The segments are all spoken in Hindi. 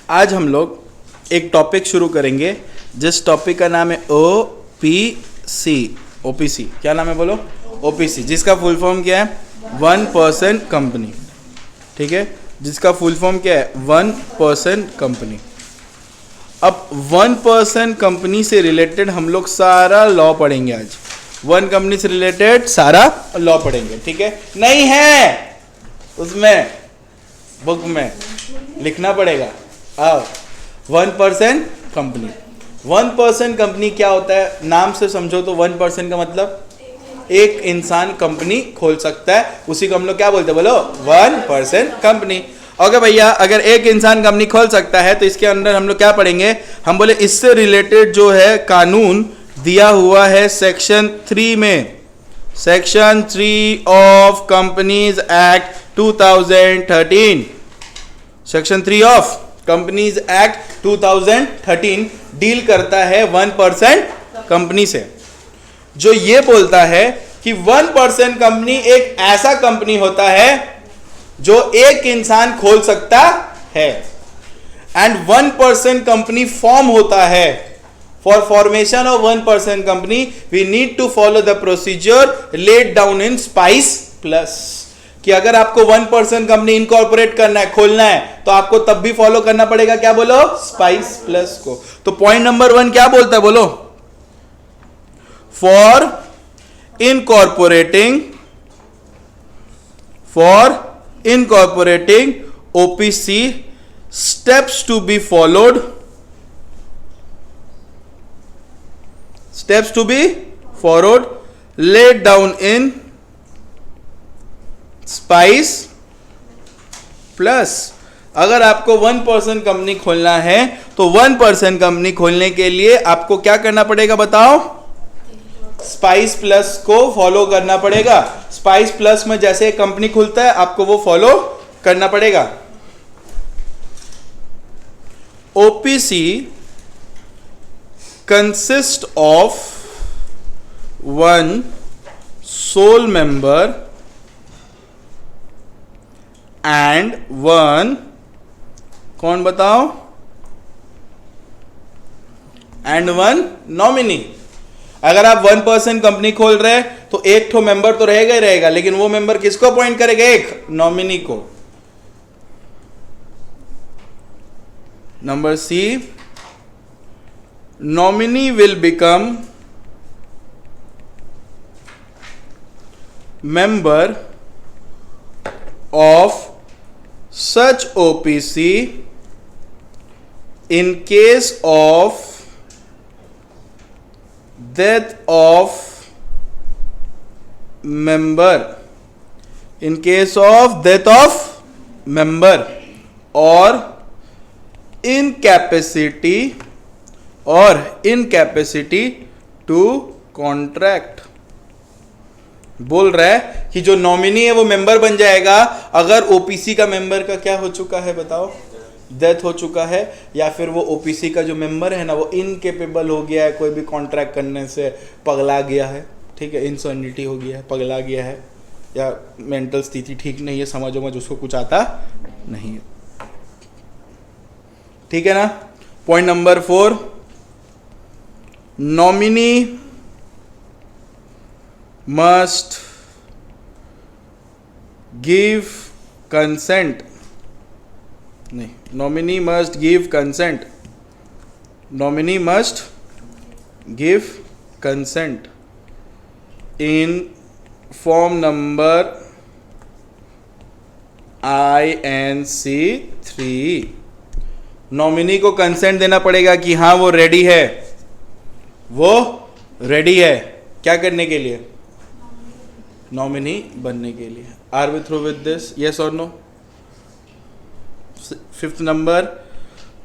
आज हम लोग एक टॉपिक शुरू करेंगे जिस टॉपिक का नाम है ओपीसी। ओपीसी क्या नाम है बोलो? ओपीसी, जिसका फुल फॉर्म क्या है? 1% कंपनी। ठीक है, जिसका फुल फॉर्म क्या है? 1% कंपनी। अब 1% कंपनी से रिलेटेड हम लोग सारा लॉ पढ़ेंगे आज। 1 कंपनी से रिलेटेड सारा लॉ पढ़ेंगे। ठीक है, नहीं है उसमें बुक में लिखना पड़ेगा। आओ, 1% कंपनी। 1% कंपनी क्या होता है? नाम से समझो तो 1% का मतलब एक इंसान कंपनी खोल सकता है, उसी को हम लोग क्या बोलते हैं बोलो? 1% कंपनी। ओके भैया, अगर एक इंसान कंपनी खोल सकता है तो इसके अंदर हम लोग क्या पढ़ेंगे? हम बोले इससे रिलेटेड जो है कानून दिया हुआ है सेक्शन 3 में, section 3 of companies act 2013। Section 3 of companies act 2013 deal करता है 1% कंपनी से, जो ये बोलता है कि 1% कंपनी एक ऐसा कंपनी होता है जो एक इंसान खोल सकता है, एंड 1% कंपनी फॉर्म होता है। For formation of 1% company we need to follow the procedure laid down in spice plus. कि अगर आपको 1% कंपनी इनकॉर्पोरेट करना है, खोलना है, तो आपको तब भी फॉलो करना पड़ेगा क्या बोलो? स्पाइस प्लस को। तो पॉइंट नंबर 1 क्या बोलता है बोलो? For incorporating OPC, steps to be followed laid down in spice plus. अगर आपको 1% कंपनी खोलना है तो 1% कंपनी खोलने के लिए आपको क्या करना पड़ेगा बताओ? स्पाइस प्लस को फॉलो करना पड़ेगा। स्पाइस प्लस में जैसे एक कंपनी खुलता है आपको वो फॉलो करना पड़ेगा। OPC consist of 1 sole member and 1, कौन बताओ? And 1 nominee. अगर आप 1% कंपनी खोल रहे हैं तो एक ठो मेंबर तो रहेगा ही रहेगा, लेकिन वो मेंबर किसको अपॉइंट करेगा? एक नॉमिनी को। Number C, nominee will become member of such OPC in case of death of member, in case of death of member or incapacity to contract। बोल रहा है कि जो नॉमिनी है वो मेंबर बन जाएगा अगर ओपीसी का मेंबर का क्या हो चुका है बताओ? डेथ हो चुका है, या फिर वो ओपीसी का जो मेंबर है ना वो इनकेपेबल हो गया है, कोई भी कॉन्ट्रैक्ट करने से पगला गया है। ठीक है, इंसॉनिटी हो गया है, पगला गया है, या मेंटल स्थिति ठीक नहीं है, समझो मत, उसको कुछ आता नहीं है। ठीक है ना? Point number 4, nominee must give consent, नहीं, nominee must give consent, nominee must give consent in form number INC 3। Nominee को कंसेंट देना पड़ेगा कि हाँ वो रेडी है, वो रेडी है क्या करने के लिए? नॉमिनी बनने के लिए। Are we through with this? Yes और no? 5th number,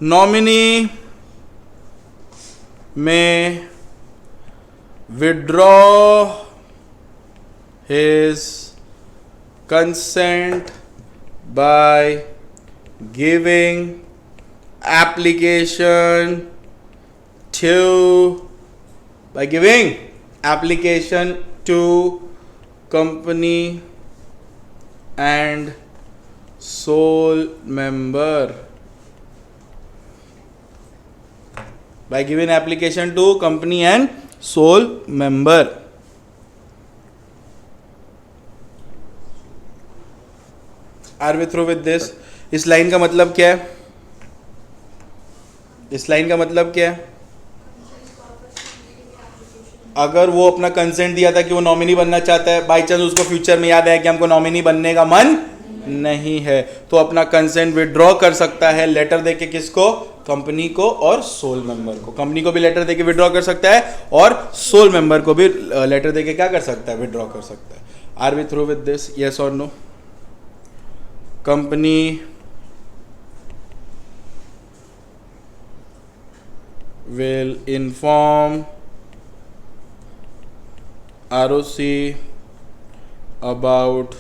nominee may withdraw his consent by giving application to company and sole member by giving application to company and sole member. Are we through with this? इस लाइन का मतलब क्या है? इस लाइन का मतलब क्या है? अगर वो अपना कंसेंट दिया था कि वो नॉमिनी बनना चाहता है, बाई चांस उसको फ्यूचर में याद है कि हमको नॉमिनी बनने का मन नहीं है, तो अपना कंसेंट विड्रॉ कर सकता है लेटर देके। किसको? कंपनी को और सोल मेंबर को। कंपनी को भी लेटर देके विड्रॉ कर सकता है और सोल मेंबर को भी लेटर देके क्या कर सकता है? विड्रॉ कर सकता है। Are we through with this? Yes और no? Company will inform ROC about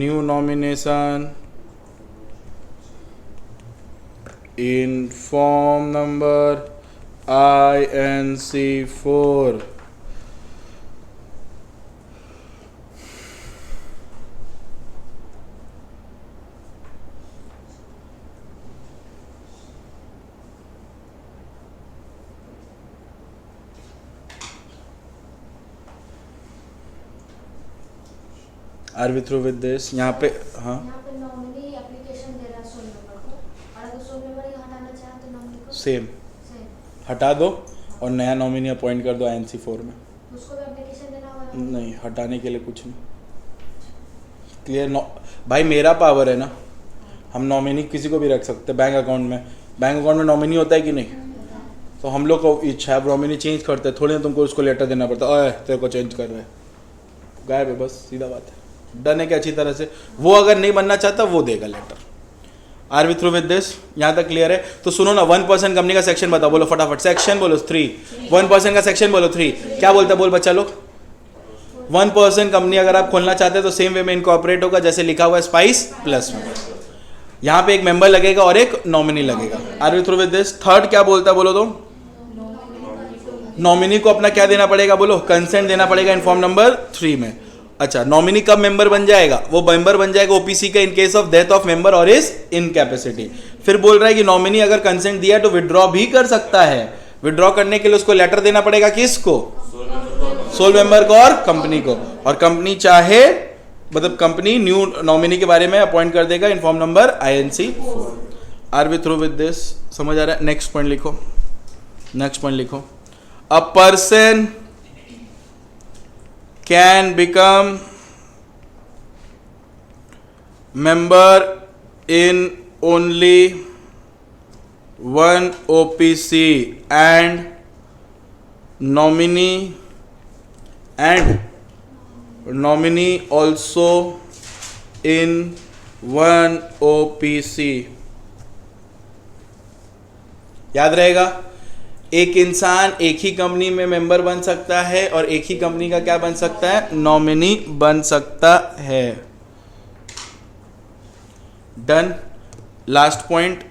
new nomination in form number INC4. Are we through with this? यहाँ पे हाँ, यहाँ पे नॉमिनी एप्लीकेशन दे रहा है सोल मेंबर को, और अगर सोल मेंबर ही हटाना चाहे तो नॉमिनी को सेम हटा दो और नया नॉमिनी अपॉइंट कर दो INC4 में। उसको भी एप्लीकेशन देना होगा? नहीं, हटाने के लिए कुछ नहीं। क्लियर? भाई मेरा पावर है ना, हम नॉमिनी किसी को भी रख सकते हैं। बैंक अकाउंट में नॉमिनी होता है कि नहीं? तो हम लोग को इच्छा है नॉमिनी चेंज करते हैं, थोड़ी ना तुमको उसको लेटर देना पड़ता है, तेरे को चेंज कर रहे हैं, गायब है, बस सीधा बात है। डन है क्या? अच्छी तरह से वो अगर नहीं बनना चाहता वो देगा letter. Are we through with this? यहाँ तक क्लियर है? तो सुनो ना, 1% कंपनी का सेक्शन बताओ, बोलो फटाफट। सेक्शन बोलो 3। 1% का सेक्शन बोलो 3। क्या बोलता है? बोल बच्चा लोग। 1% कंपनी अगर आप खोलना चाहते हैं तो सेम वे में इनकॉर्पोरेट होगा जैसे लिखा हुआ है स्पाइस प्लस में। यहाँ पे एक मेंबर लगेगा और एक नॉमिनी लगेगा। Are we through with this? Third क्या बोलता है बोलो तो? नॉमिनी को अपना क्या देना पड़ेगा बोलो? कंसेंट देना पड़ेगा इन फॉर्म नंबर 3 में। अच्छा, नॉमिनी कब मेंबर बन जाएगा? वो मेंबर बन जाएगा ओपीसी का in case of death of member और इज इनकैपेसिटी। फिर बोल रहा है कि नॉमिनी अगर कंसेंट दिया तो विड्रॉ भी कर सकता है। विड्रॉ करने के लिए उसको लेटर देना पड़ेगा किसको? सोल मेंबर को और कंपनी को। और कंपनी चाहे मतलब कंपनी न्यू नॉमिनी के बारे में अपॉइंट कर देगा in form number INC4। Are we through with this? समझ आ रहा है? नेक्स्ट पॉइंट लिखो, नेक्स्ट पॉइंट लिखो। A person can become member in only one OPC and nominee also in one OPC। याद रहेगा? एक इंसान एक ही कंपनी में मेंबर बन सकता है और एक ही कंपनी का क्या बन सकता है? नॉमिनी बन सकता है। डन। लास्ट पॉइंट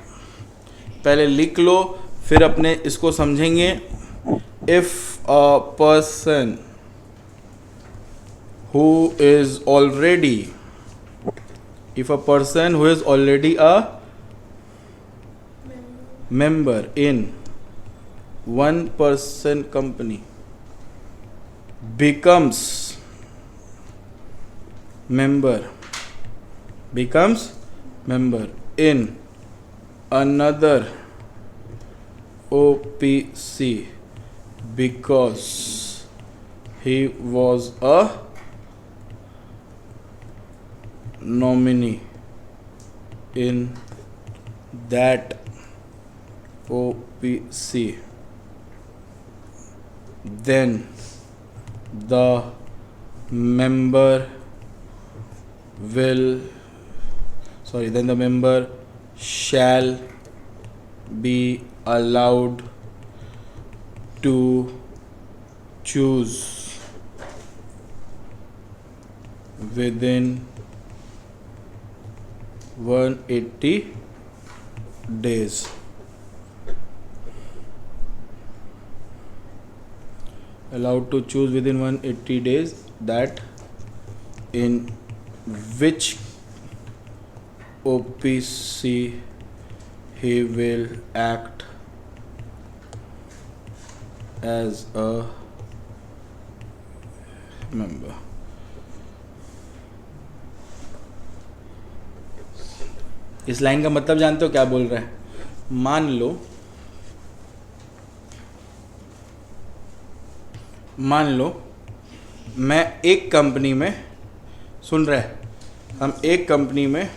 पहले लिख लो फिर अपने इसको समझेंगे। If a person who is already a member in 1% company becomes member in another OPC because he was a nominee in that OPC, then the member shall be allowed to choose within 180 days. Allowed to choose within 180 days that in which OPC he will act as a member. इस लाइन का मतलब जानते हो क्या बोल रहा है? मान लो मैं एक कंपनी में, सुन रहे हैं, हम एक कंपनी में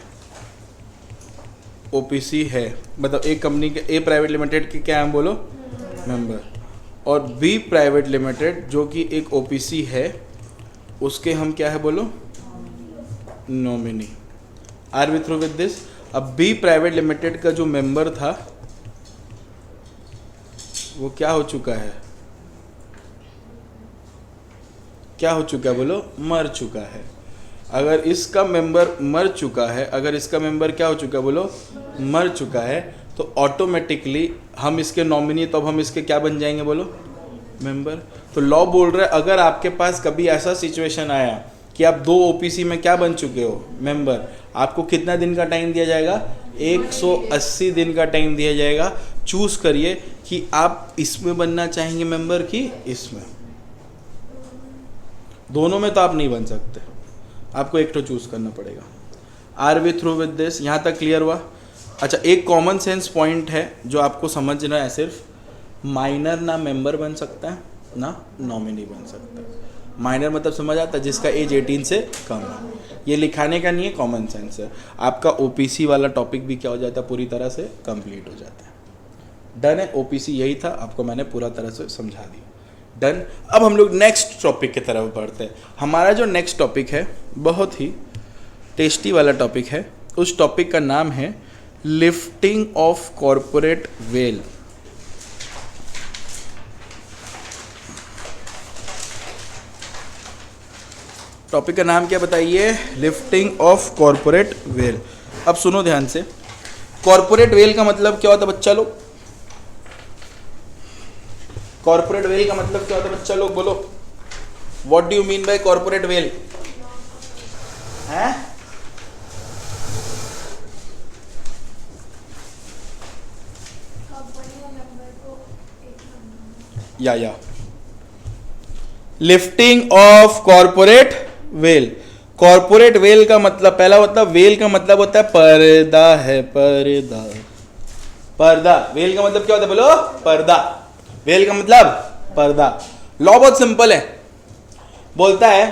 ओपीसी है, मतलब एक कंपनी के ए प्राइवेट लिमिटेड के क्या हम बोलो मेंबर, और बी प्राइवेट लिमिटेड जो कि एक ओपीसी है उसके हम क्या है बोलो nominee. Are we through with this? अब बी प्राइवेट लिमिटेड का जो मेंबर था वो क्या हो चुका है? क्या हो चुका है बोलो? मर चुका है। अगर इसका मेंबर मर चुका है, अगर इसका मेंबर क्या हो चुका है बोलो मर चुका है, तो ऑटोमेटिकली हम इसके नॉमिनी, तो अब हम इसके क्या बन जाएंगे बोलो मेंबर। तो लॉ बोल रहा है अगर आपके पास कभी ऐसा सिचुएशन आया कि आप दो ओपीसी में क्या बन चुके हो मेंबर, आपको कितना दिन का टाइम दिया जाएगा? 180 दिन का टाइम दिया जाएगा। चूज करिए कि आप इसमें बनना चाहेंगे मेंबर कि इसमें। दोनों में तो आप नहीं बन सकते, आपको एक तो चूज करना पड़ेगा। Are we through with this? यहाँ तक क्लियर हुआ? अच्छा, एक कॉमन सेंस पॉइंट है जो आपको समझना है, सिर्फ माइनर ना मेंबर बन सकता है ना नॉमिनी बन सकता है। माइनर मतलब समझ आता है जिसका एज 18 से कम है। ये लिखाने का नहीं है, कॉमन सेंस है। आपका ओपीसी वाला टॉपिक भी क्या हो जाता है? पूरी तरह से कंप्लीट हो जाता है। डन है? ओपीसी यही था, आपको मैंने पूरा तरह से समझा दिया। डन। अब हम लोग नेक्स्ट टॉपिक की तरफ बढ़ते हैं। हमारा जो नेक्स्ट टॉपिक है बहुत ही टेस्टी वाला टॉपिक है। उस टॉपिक का नाम है lifting of corporate well. Topic का नाम क्या बताइए? Lifting of corporate well. अब सुनो ध्यान से, कॉर्पोरेट वेल का मतलब क्या होता है बच्चा लोग? कॉर्पोरेट वेल का मतलब क्या होता है बच्चा लोग? बोलो, what do you mean by corporate veil? हैं? या lifting of corporate well. Corporate veil का मतलब, पहला मतलब वेल का मतलब होता है पर्दा है, पर्दा। पर्दा, वेल का मतलब क्या होता है बोलो? पर्दा। वेल का मतलब पर्दा। लॉ बहुत सिंपल है, बोलता है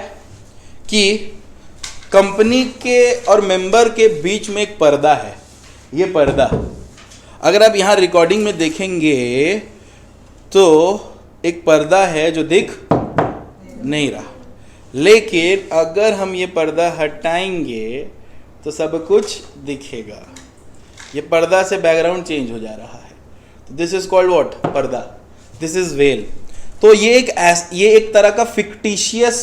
कि कंपनी के और मेंबर के बीच में एक पर्दा है। ये पर्दा अगर आप यहां रिकॉर्डिंग में देखेंगे तो एक पर्दा है जो दिख नहीं रहा, लेकिन अगर हम ये पर्दा हटाएंगे तो सब कुछ दिखेगा। ये पर्दा से बैकग्राउंड चेंज हो जा रहा है, तो दिस इज कॉल्ड व्हाट? पर्दा। This is well. तो ये एक तरह का फिक्टिशियस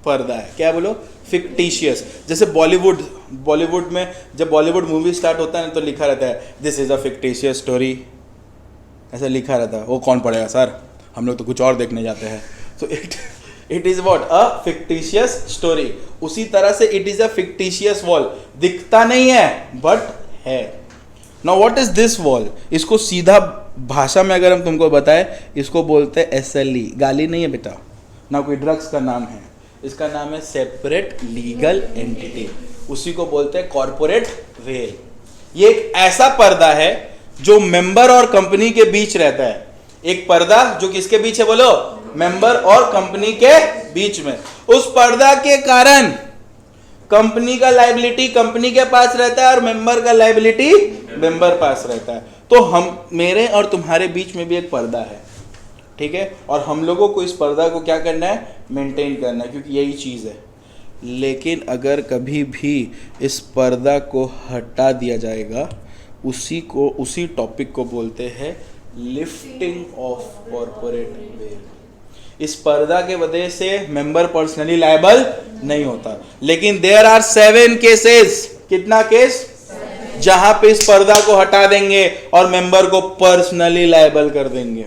पर्दा है। क्या बोलो? फिक्टिशियस। जैसे बॉलीवुड में जब बॉलीवुड मूवी स्टार्ट होता है ना तो लिखा रहता है this is a fictitious story, ऐसा लिखा रहता है। वो कौन पढ़ेगा सर, हम लोग तो कुछ और देखने जाते हैं। तो it is what? A fictitious story. उसी तरह से it is a fictitious wall. दिखता नहीं है बट है। Now what is this wall? इसको सीधा भाषा में अगर हम तुमको बताएं, इसको बोलते हैं SLE। गाली नहीं है बेटा, ना कोई ड्रग्स का नाम है। इसका नाम है सेपरेट लीगल एंटिटी। उसी को बोलते हैं कॉर्पोरेट वेल। ये एक ऐसा पर्दा है जो मेंबर और कंपनी के बीच रहता है। एक पर्दा जो किसके बीच है बोलो? मेंबर और कंपनी के बीच में। उस पर्दा के कारण कंपनी का लायबिलिटी कंपनी के पास रहता है और मेंबर का लायबिलिटी मेंबर पास रहता है। तो हम, मेरे और तुम्हारे बीच में भी एक पर्दा है, ठीक है? और हम लोगों को इस पर्दा को क्या करना है? मेंटेन करना है, क्योंकि यही चीज़ है। लेकिन अगर कभी भी इस पर्दा को हटा दिया जाएगा, उसी टॉपिक को बोलते हैं लिफ्टिंग ऑफ कॉर्पोरेट वेल। इस पर्दा के वजह से मेंबर पर्सनली लायबल नहीं होता, लेकिन देयर आर 7 केसेस। कितना केस? जहां पे इस पर्दा को हटा देंगे और मेंबर को पर्सनली लायबल कर देंगे।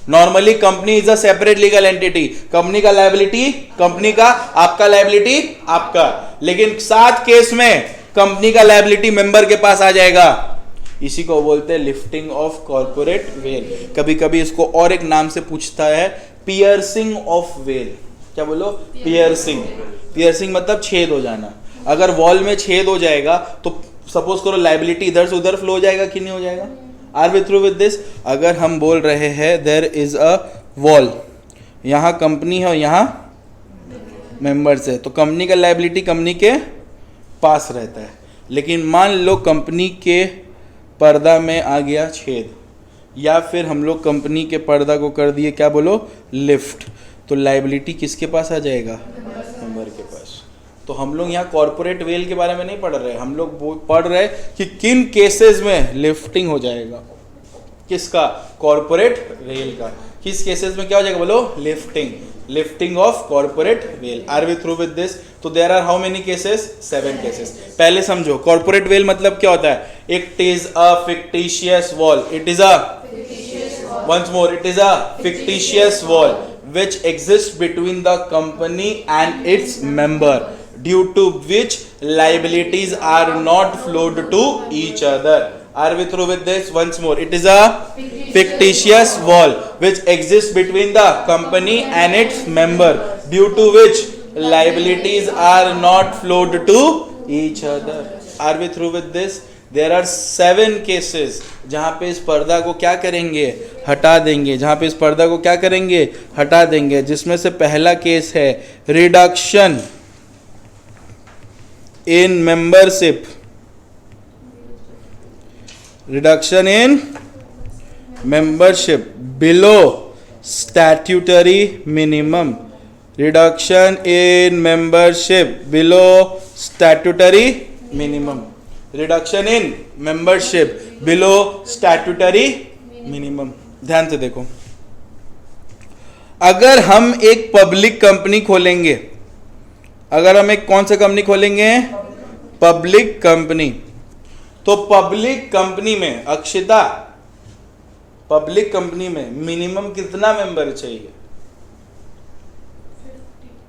Normally company is a separate legal entity. Company का लायबिलिटी कंपनी का, आपका लायबिलिटी आपका। लेकिन 7 केस में कंपनी का लायबिलिटी मेंबर के पास आ जाएगा। इसी को बोलते हैं लिफ्टिंग ऑफ कॉर्पोरेट वेल। कभी कभी इसको और एक नाम से पूछता है, पियर्सिंग ऑफ वेल। क्या बोलो? पियर्सिंग। पियर्सिंग मतलब छेद हो जाना। अगर वॉल में छेद हो जाएगा तो सपोज करो लाइबिलिटी इधर से उधर फ्लो हो जाएगा कि नहीं हो जाएगा? Are we through with this? अगर हम बोल रहे हैं देयर इज अ वॉल, यहाँ कंपनी है और यहाँ मेंबर्स है, तो कंपनी का लाइबिलिटी कंपनी के पास रहता है। लेकिन मान लो कंपनी के पर्दा में आ गया छेद, या फिर हम लोग कंपनी के पर्दा को कर दिए क्या बोलो? लिफ्ट, तो लाइबिलिटी किसके पास आ जाएगा? मेंबर के पास। तो हम लोग यहाँ कॉर्पोरेट वेल के बारे में नहीं पढ़ रहे, हम लोग पढ़ रहे कि किन केसेस में लिफ्टिंग हो जाएगा। किसका? कॉर्पोरेट वेल का। किस केसेस में क्या हो जाएगा बोलो? Lifting. Lifting of corporate veil. Are we through with this? तो there are how many cases? 7 cases. पहले समझो कॉर्पोरेट वेल मतलब क्या होता है। It is a fictitious wall. It is a, once more, it is a fictitious wall which exists between the company and its member, due to which liabilities are not flowed to each other. Are we through with this? Once more, it is a fictitious wall which exists between the company and its member, due to which liabilities are not flowed to each other. Are we through with this? There are 7 cases जहाँ पे इस पर्दा को क्या करेंगे? हटा देंगे। जहाँ पे इस पर्दा को क्या करेंगे? हटा देंगे। जिसमें से पहला केस है reduction in membership. Reduction in membership below statutory minimum. Reduction in membership below statutory minimum. Reduction in membership below statutory minimum. ध्यान से देखो, अगर हम एक पब्लिक कंपनी खोलेंगे, अगर हम एक कौन सा कंपनी खोलेंगे? Public company. तो पब्लिक कंपनी में अक्षिता, पब्लिक कंपनी में मिनिमम कितना मेंबर चाहिए?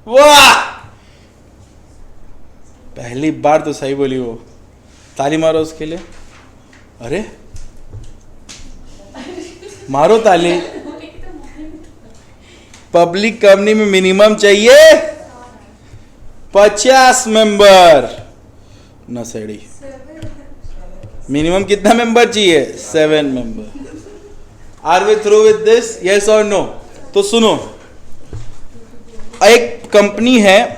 वाह, पहली बार तो सही बोली वो। ताली मारो उसके लिए। अरे मारो ताली। पब्लिक कंपनी में मिनिमम चाहिए 50 मेंबर। नसेड़ी, मिनिमम कितना मेंबर चाहिए? 7 member. Are we through with this? Yes और नो? तो सुनो, एक कंपनी है,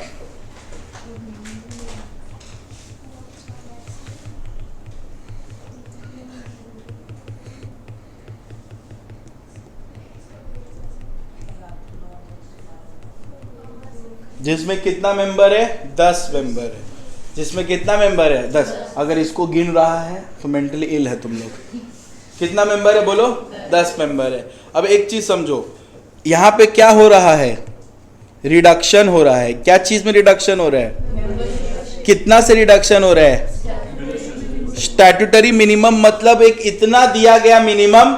जिसमें कितना मेंबर है? 10 मेंबर है। जिसमें कितना मेंबर है? 10। अगर इसको गिन रहा है तो मेंटली इल है तुम लोग। कितना मेंबर है बोलो? 10 मेंबर है। अब एक चीज समझो, यहां पे क्या हो रहा है? रिडक्शन हो रहा है। क्या चीज में रिडक्शन हो रहा है? कितना से रिडक्शन हो रहा है? स्टैट्यूटरी मिनिमम मतलब एक इतना दिया गया मिनिमम,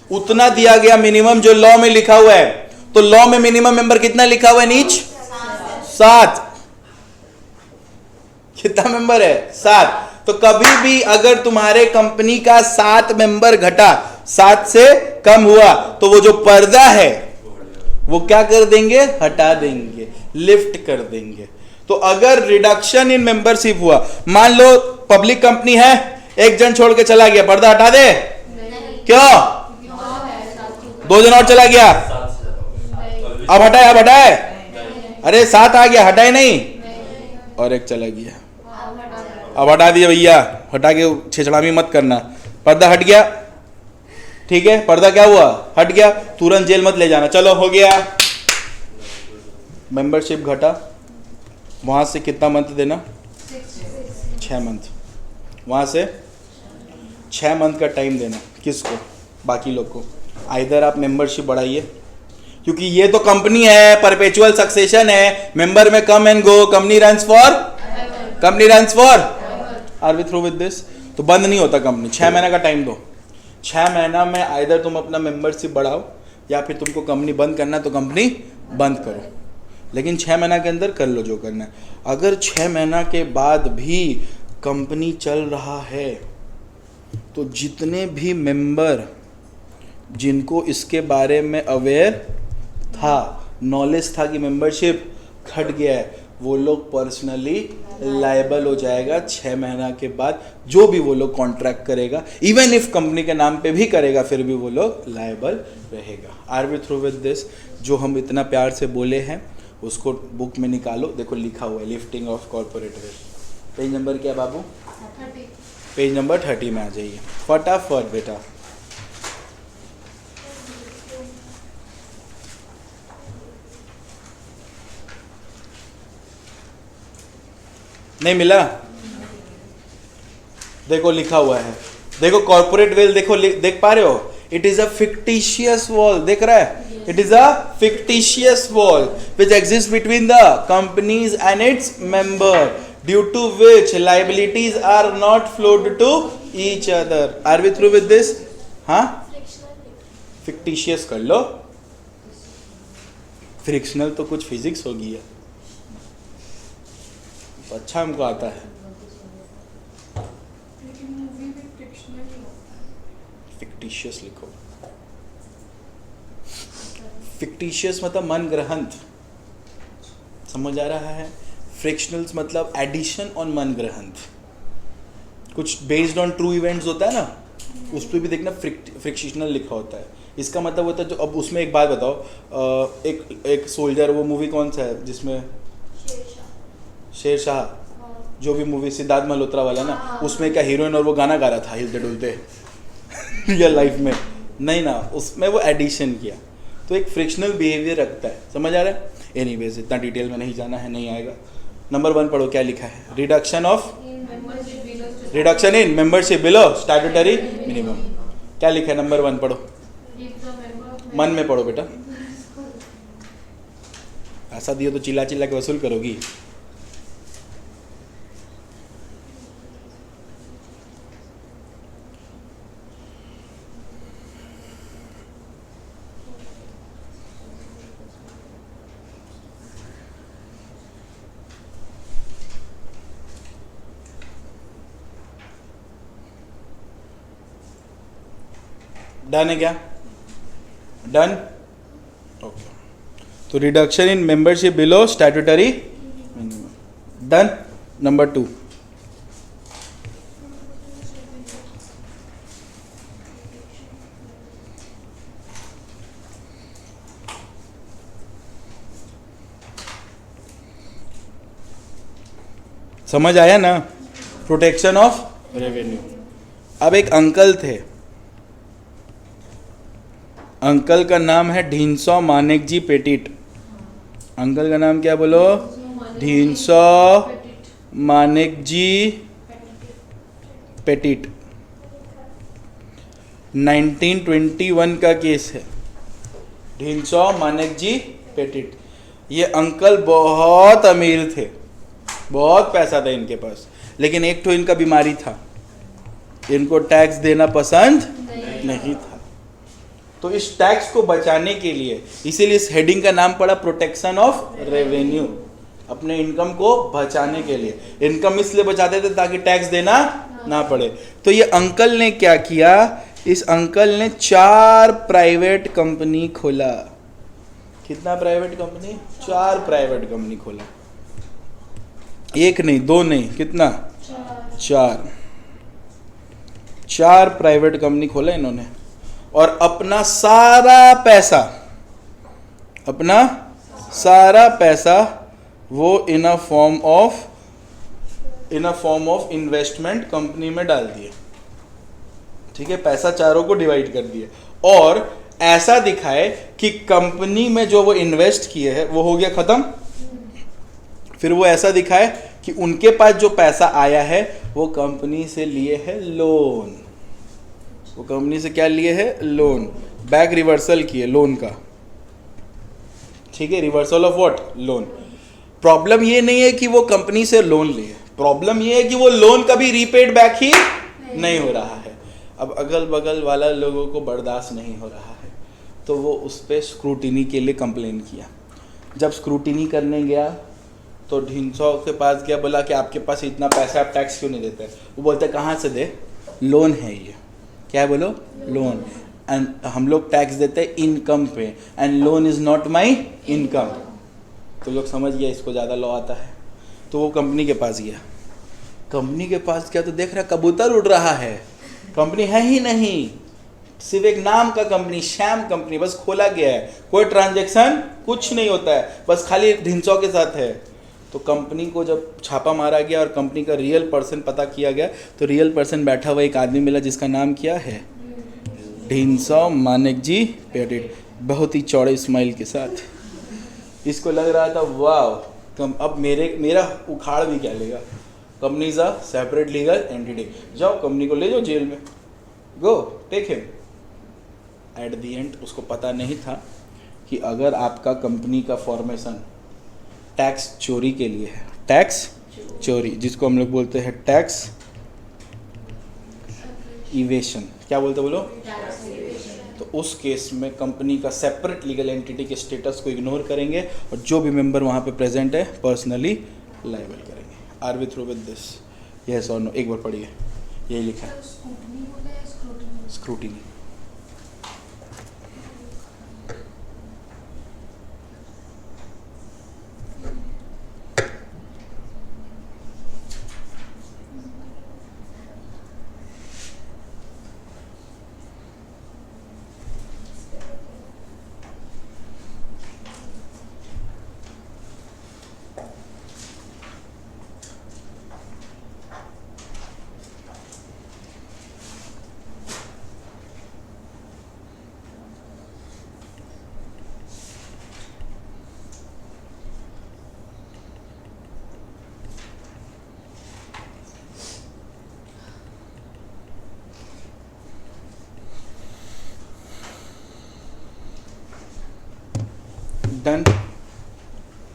उतना दिया गया मिनिमम जो लॉ में लिखा हुआ है। तो लॉ में मिनिमम मेंबर कितना लिखा हुआ है? नीच 7। कितना मेंबर है? 7। तो कभी भी अगर तुम्हारे कंपनी का 7 मेंबर घटा, 7 से कम हुआ, तो वो जो पर्दा है वो क्या कर देंगे? हटा देंगे, लिफ्ट कर देंगे। तो अगर रिडक्शन इन मेंबरशिप हुआ, मान लो पब्लिक कंपनी है, एक जन छोड़ के चला गया, पर्दा हटा दे? क्यों? 2 जन और चला गया, अब हटाए? अब हटाए? अरे 7 आ गया, हटाए नहीं? और एक चला गया, अब हटा दिया भैया। हटा के छेछड़ामी मत करना। पर्दा हट गया, ठीक है? पर्दा क्या हुआ? हट गया। तुरंत जेल मत ले जाना। चलो हो गया, मेंबरशिप घटा। वहां से कितना मंथ देना? 6 मंथ। वहां से 6 मंथ का टाइम देना। किसको? बाकी लोग को। आइदर आप मेंबरशिप बढ़ाइए, क्योंकि ये तो कंपनी है, परपेचुअल सक्सेशन है, मेंबर में come and go, company runs for, company runs for. Are we through with this? तो बंद नहीं होता कंपनी। 6 महीने का टाइम दो। 6 महीना में आइदर तुम अपना मेंबरशिप बढ़ाओ, या फिर तुमको कंपनी बंद करना है तो कंपनी बंद करो, लेकिन 6 महीना के अंदर कर लो जो करना है। अगर 6 महीना के बाद भी कंपनी चल रहा है तो जितने भी मेंबर जिनको इसके बारे में अवेयर था, नॉलेज था कि मेंबरशिप घट गया है, वो लोग पर्सनली लायबल हो जाएगा 6 महीना के बाद। जो भी वो लोग कॉन्ट्रैक्ट करेगा, इवन इफ कंपनी के नाम पे भी करेगा, फिर भी वो लोग लायबल रहेगा। Are we through with this? जो हम इतना प्यार से बोले हैं उसको बुक में निकालो, देखो लिखा हुआ है lifting of corporate wealth. Page number क्या बाबू? 30। पेज नंबर 30 में आ जाइए फटाफट बेटा। नहीं मिला? देखो लिखा हुआ है, देखो कॉर्पोरेट वेल्थ, देखो देख पा रहे हो? It is a fictitious wall, देख रहा है? It is a fictitious wall which exist between the companies and its member, due to which liabilities are not flowed to each other. Are we through with this? हाँ, फिक्टिशियस कर लो, फ्रिक्शनल तो कुछ फिजिक्स होगी है, तो अच्छा हमको आता है। लेकिन मूवी में फिक्शनल ही होता है। फिक्टिशियस लिखो। फिक्टिशियस मतलब मन ग्रहंत, समझ आ रहा है? फ्रिक्शनल्स मतलब एडिशन ऑन मन ग्रहंत। कुछ बेस्ड ऑन ट्रू इवेंट्स होता है ना, उस पर भी देखना फ्रिक्शनल लिखा होता है। इसका मतलब होता है जो, अब उसमें एक बात बताओ, एक सोल्जर, वो मूवी कौन सा है जिसमें शेरशाह, जो भी मूवी सिद्धार्थ मल्होत्रा वाला ना, उसमें क्या हीरोइन और वो गाना गा रहा था हिलते डुलते रियल लाइफ में नहीं ना, उसमें वो एडिशन किया, तो एक फ्रिक्शनल बिहेवियर रखता है, समझ आ रहा है? एनीवेज इतना डिटेल में नहीं जाना है, नहीं आएगा। नंबर 1 पढ़ो, क्या लिखा है? Reduction in membership below statutory minimum. क्या लिखा है? नंबर 1 पढ़ो, मन में पढ़ो बेटा, ऐसा दियो तो चिल्ला चिल्ला के वसूल करोगी। डन है क्या? डन? ओके, तो reduction in membership below statutory minimum, done. Number 2, समझ आया ना? Protection of revenue. अब एक अंकल थे, अंकल का नाम है ढींसो मानेक जी पेटिट। अंकल का नाम क्या बोलो? ढींसो मानेक जी पेटिट। 1921 का केस है, ढींसो मानेक जी पेटिट। ये अंकल बहुत अमीर थे, बहुत पैसा था इनके पास, लेकिन एक तो इनका बीमारी था, इनको टैक्स देना पसंद नहीं था। तो इस टैक्स को बचाने के लिए, इसीलिए इस हेडिंग का नाम पड़ा प्रोटेक्शन ऑफ रेवेन्यू। अपने इनकम को बचाने के लिए, इनकम इसलिए बचाते थे ताकि टैक्स देना ना पड़े। तो ये अंकल ने क्या किया? इस अंकल ने 4 प्राइवेट कंपनी खोला। कितना प्राइवेट कंपनी? 4 प्राइवेट कंपनी खोला, 1 नहीं 2 नहीं, कितना? 4 प्राइवेट कंपनी खोला इन्होंने, और अपना सारा पैसा वो in a form of investment company में डाल दिए। ठीक है, पैसा चारों को डिवाइड कर दिए, और ऐसा दिखाए कि कंपनी में जो वो इन्वेस्ट किए हैं वो हो गया खत्म। फिर वो ऐसा दिखाए कि उनके पास जो पैसा आया है वो कंपनी से लिए है लोन। वो कंपनी से क्या लिए है? लोन। बैक रिवर्सल किए लोन का। ठीक है, reversal of what? Loan. Problem ये नहीं है कि वो कंपनी से लोन लिए, प्रॉब्लम ये है कि वो लोन कभी रीपेड बैक ही नहीं हो रहा है। अब अगल बगल वाला लोगों को बर्दाश्त नहीं हो रहा है, तो वो उस पर स्क्रूटिनी के लिए कंप्लेन किया। जब स्क्रूटिनी करने गया तो ढींसो के पास गया, बोला कि आपके पास इतना पैसा, आप टैक्स क्यों नहीं देते? वो बोलते कहाँ से दे, लोन है ये। क्या है बोलो? लोन। एंड हम लोग टैक्स देते हैं इनकम पे, and loan is not my income. तो लोग समझ गया इसको ज़्यादा लॉ आता है। तो वो कंपनी के पास गया, कंपनी के पास क्या तो देख रहा कबूतर उड़ रहा है, कंपनी है ही नहीं, सिर्फ एक नाम का कंपनी, शैम कंपनी, बस खोला गया है, कोई ट्रांजैक्शन कुछ नहीं होता है, बस खाली ढिंचों के साथ है। तो कंपनी को जब छापा मारा गया और कंपनी का रियल पर्सन पता किया गया, तो रियल पर्सन बैठा हुआ एक आदमी मिला जिसका नाम क्या है? ढिंसो मानिक जी पेटेड, बहुत ही चौड़े स्माइल के साथ। इसको लग रहा था वाह, अब मेरा उखाड़ भी क्या लेगा, company is a separate legal entity, जाओ कंपनी को ले जाओ जेल में, go take him. At the end उसको पता नहीं था कि अगर आपका कंपनी का फॉर्मेशन टैक्स चोरी के लिए है, टैक्स चोरी जिसको हम लोग बोलते हैं टैक्स इवेशन, क्या बोलते बोलो? तो उस केस में कंपनी का सेपरेट लीगल एंटिटी के स्टेटस को इग्नोर करेंगे और जो भी मेंबर वहाँ पे प्रेजेंट है पर्सनली लायबल करेंगे। Are we through with this? Yes और नो? एक बार पढ़िए, यही लिखा है, स्क्रूटनी बोले या स्क्रूटनी? स्क्रूटिनी। डन।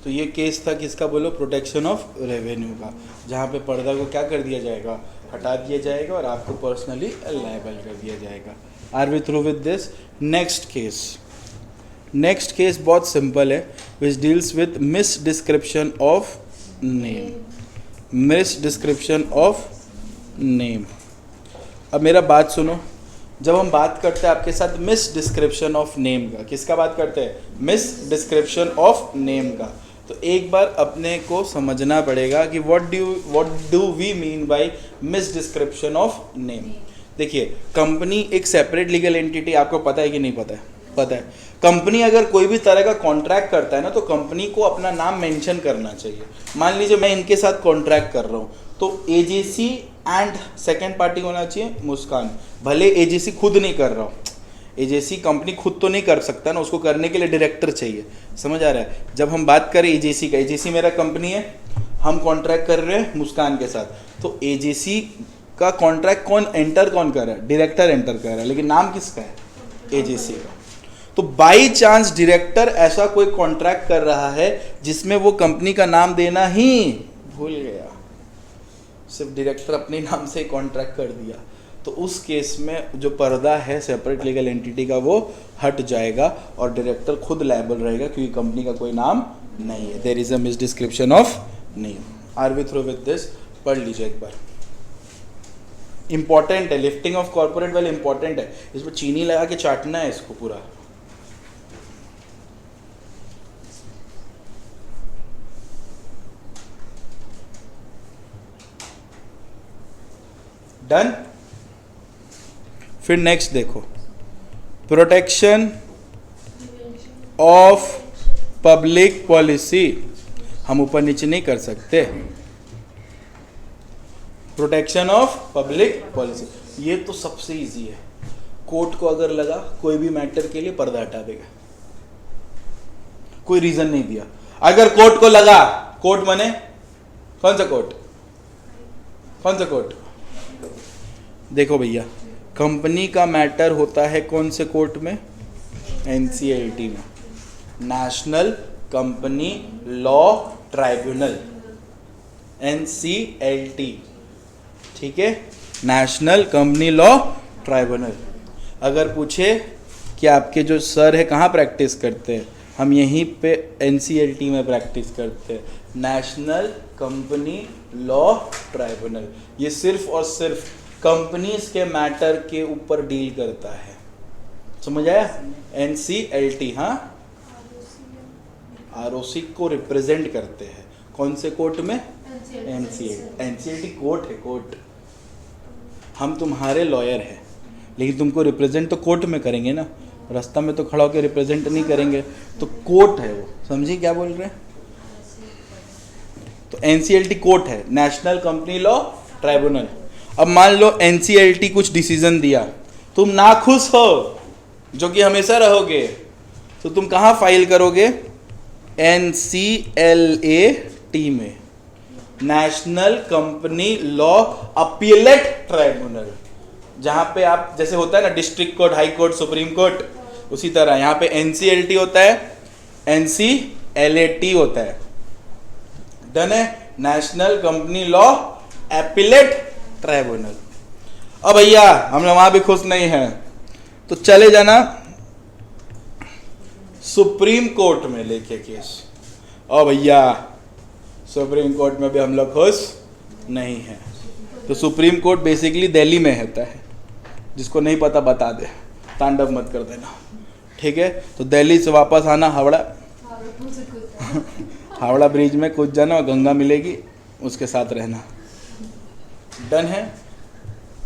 तो ये केस था किसका बोलो? प्रोटेक्शन ऑफ रेवेन्यू का, जहाँ पे पर्दा को क्या कर दिया जाएगा? हटा दिया जाएगा और आपको पर्सनली लायबल कर दिया जाएगा। Are we through with this? Next case, next case बहुत सिंपल है, which deals with misdescription of name. Misdescription of name. अब मेरा बात सुनो, जब हम बात करते हैं आपके साथ मिस डिस्क्रिप्शन ऑफ नेम का, किसका बात करते हैं? मिस डिस्क्रिप्शन ऑफ नेम का। तो एक बार अपने को समझना पड़ेगा कि what do we mean by misdescription of name. देखिए, कंपनी एक सेपरेट लीगल एंटिटी, आपको पता है कि नहीं पता है? पता है। कंपनी अगर कोई भी तरह का कॉन्ट्रैक्ट करता है ना, तो कंपनी को अपना नाम मेंशन करना चाहिए। मान लीजिए मैं इनके साथ कॉन्ट्रैक्ट कर रहा हूँ, तो एजेसी एंड सेकेंड पार्टी होना चाहिए मुस्कान। भले एजेसी खुद नहीं कर रहा हूँ, एजेसी कंपनी खुद तो नहीं कर सकता ना, उसको करने के लिए डायरेक्टर चाहिए। समझ आ रहा है? जब हम बात करें एजेसी का, एजेसी मेरा कंपनी है, हम कॉन्ट्रैक्ट कर रहे हैं मुस्कान के साथ, तो एजेसी का कॉन्ट्रैक्ट कौन एंटर कर रहा है? डायरेक्टर एंटर कर रहा है, लेकिन नाम किसका है? एजेसी का। तो बाई चांस डायरेक्टर ऐसा कोई कॉन्ट्रैक्ट कर रहा है जिसमें वो कंपनी का नाम देना ही भूल गया, सिर्फ डायरेक्टर अपने नाम से कॉन्ट्रैक्ट कर दिया, तो उस केस में जो पर्दा है सेपरेट लीगल एंटिटी का वो हट जाएगा और डायरेक्टर खुद लायबल रहेगा, क्योंकि कंपनी का कोई नाम नहीं है। There is a misdescription of name. Are we through with this? पढ़ लीजिए एक बार, इंपॉर्टेंट है। Lifting of corporate veil important है, इसमें चीनी लगा के चाटना है इसको पूरा। डन। फिर नेक्स्ट देखो, प्रोटेक्शन ऑफ पब्लिक पॉलिसी। हम ऊपर नीचे नहीं कर सकते। प्रोटेक्शन ऑफ पब्लिक पॉलिसी, ये तो सबसे इजी है। कोर्ट को अगर लगा कोई भी मैटर के लिए, पर्दा हटा देगा, कोई रीजन नहीं दिया। अगर कोर्ट को लगा, कोर्ट माने कौन सा कोर्ट? कौन सा कोर्ट? देखो भैया, कंपनी का मैटर होता है कौन से कोर्ट में? एनसीएलटी में, national company law tribunal, NCLT. ठीक है, नेशनल कंपनी लॉ ट्राइब्यूनल। अगर पूछे कि आपके जो सर है कहाँ प्रैक्टिस करते हैं, हम यहीं पे एनसीएलटी में प्रैक्टिस करते हैं, नेशनल कंपनी लॉ ट्राइब्यूनल। ये सिर्फ और सिर्फ कंपनीज के मैटर के ऊपर डील करता है। समझ आया? NCLT, हाँ, ROC को रिप्रेजेंट करते हैं कौन से कोर्ट में? NCLT कोर्ट है, कोर्ट। हम तुम्हारे लॉयर हैं, लेकिन तुमको रिप्रेजेंट तो कोर्ट में करेंगे ना, रास्ता में तो खड़ा होकर रिप्रेजेंट नहीं करेंगे, तो कोर्ट है वो। समझी क्या बोल रहे हैं? तो NCLT कोर्ट है, नेशनल कंपनी लॉ ट्राइब्यूनल। अब मान लो NCLT कुछ डिसीजन दिया, तुम नाखुश हो, जो कि हमेशा रहोगे, तो तुम कहाँ फाइल करोगे? NCLAT में, national company law appellate tribunal, जहाँ पे आप, जैसे होता है ना district court, high court, supreme court, उसी तरह यहाँ पे NCLT होता है, NCLAT होता है। डन है? National company law appellate tribunal. अब भैया हम लोग वहां भी खुश नहीं हैं, तो चले जाना सुप्रीम कोर्ट में लेके केस। और भैया सुप्रीम कोर्ट में भी हम लोग खुश नहीं हैं। तो सुप्रीम कोर्ट बेसिकली दिल्ली में होता है, जिसको नहीं पता बता दे, तांडव मत कर देना, ठीक है? तो दिल्ली से वापस आना हावड़ा, हावड़ा ब्रिज में कूद जाना और गंगा मिलेगी, उसके साथ रहना। डन है?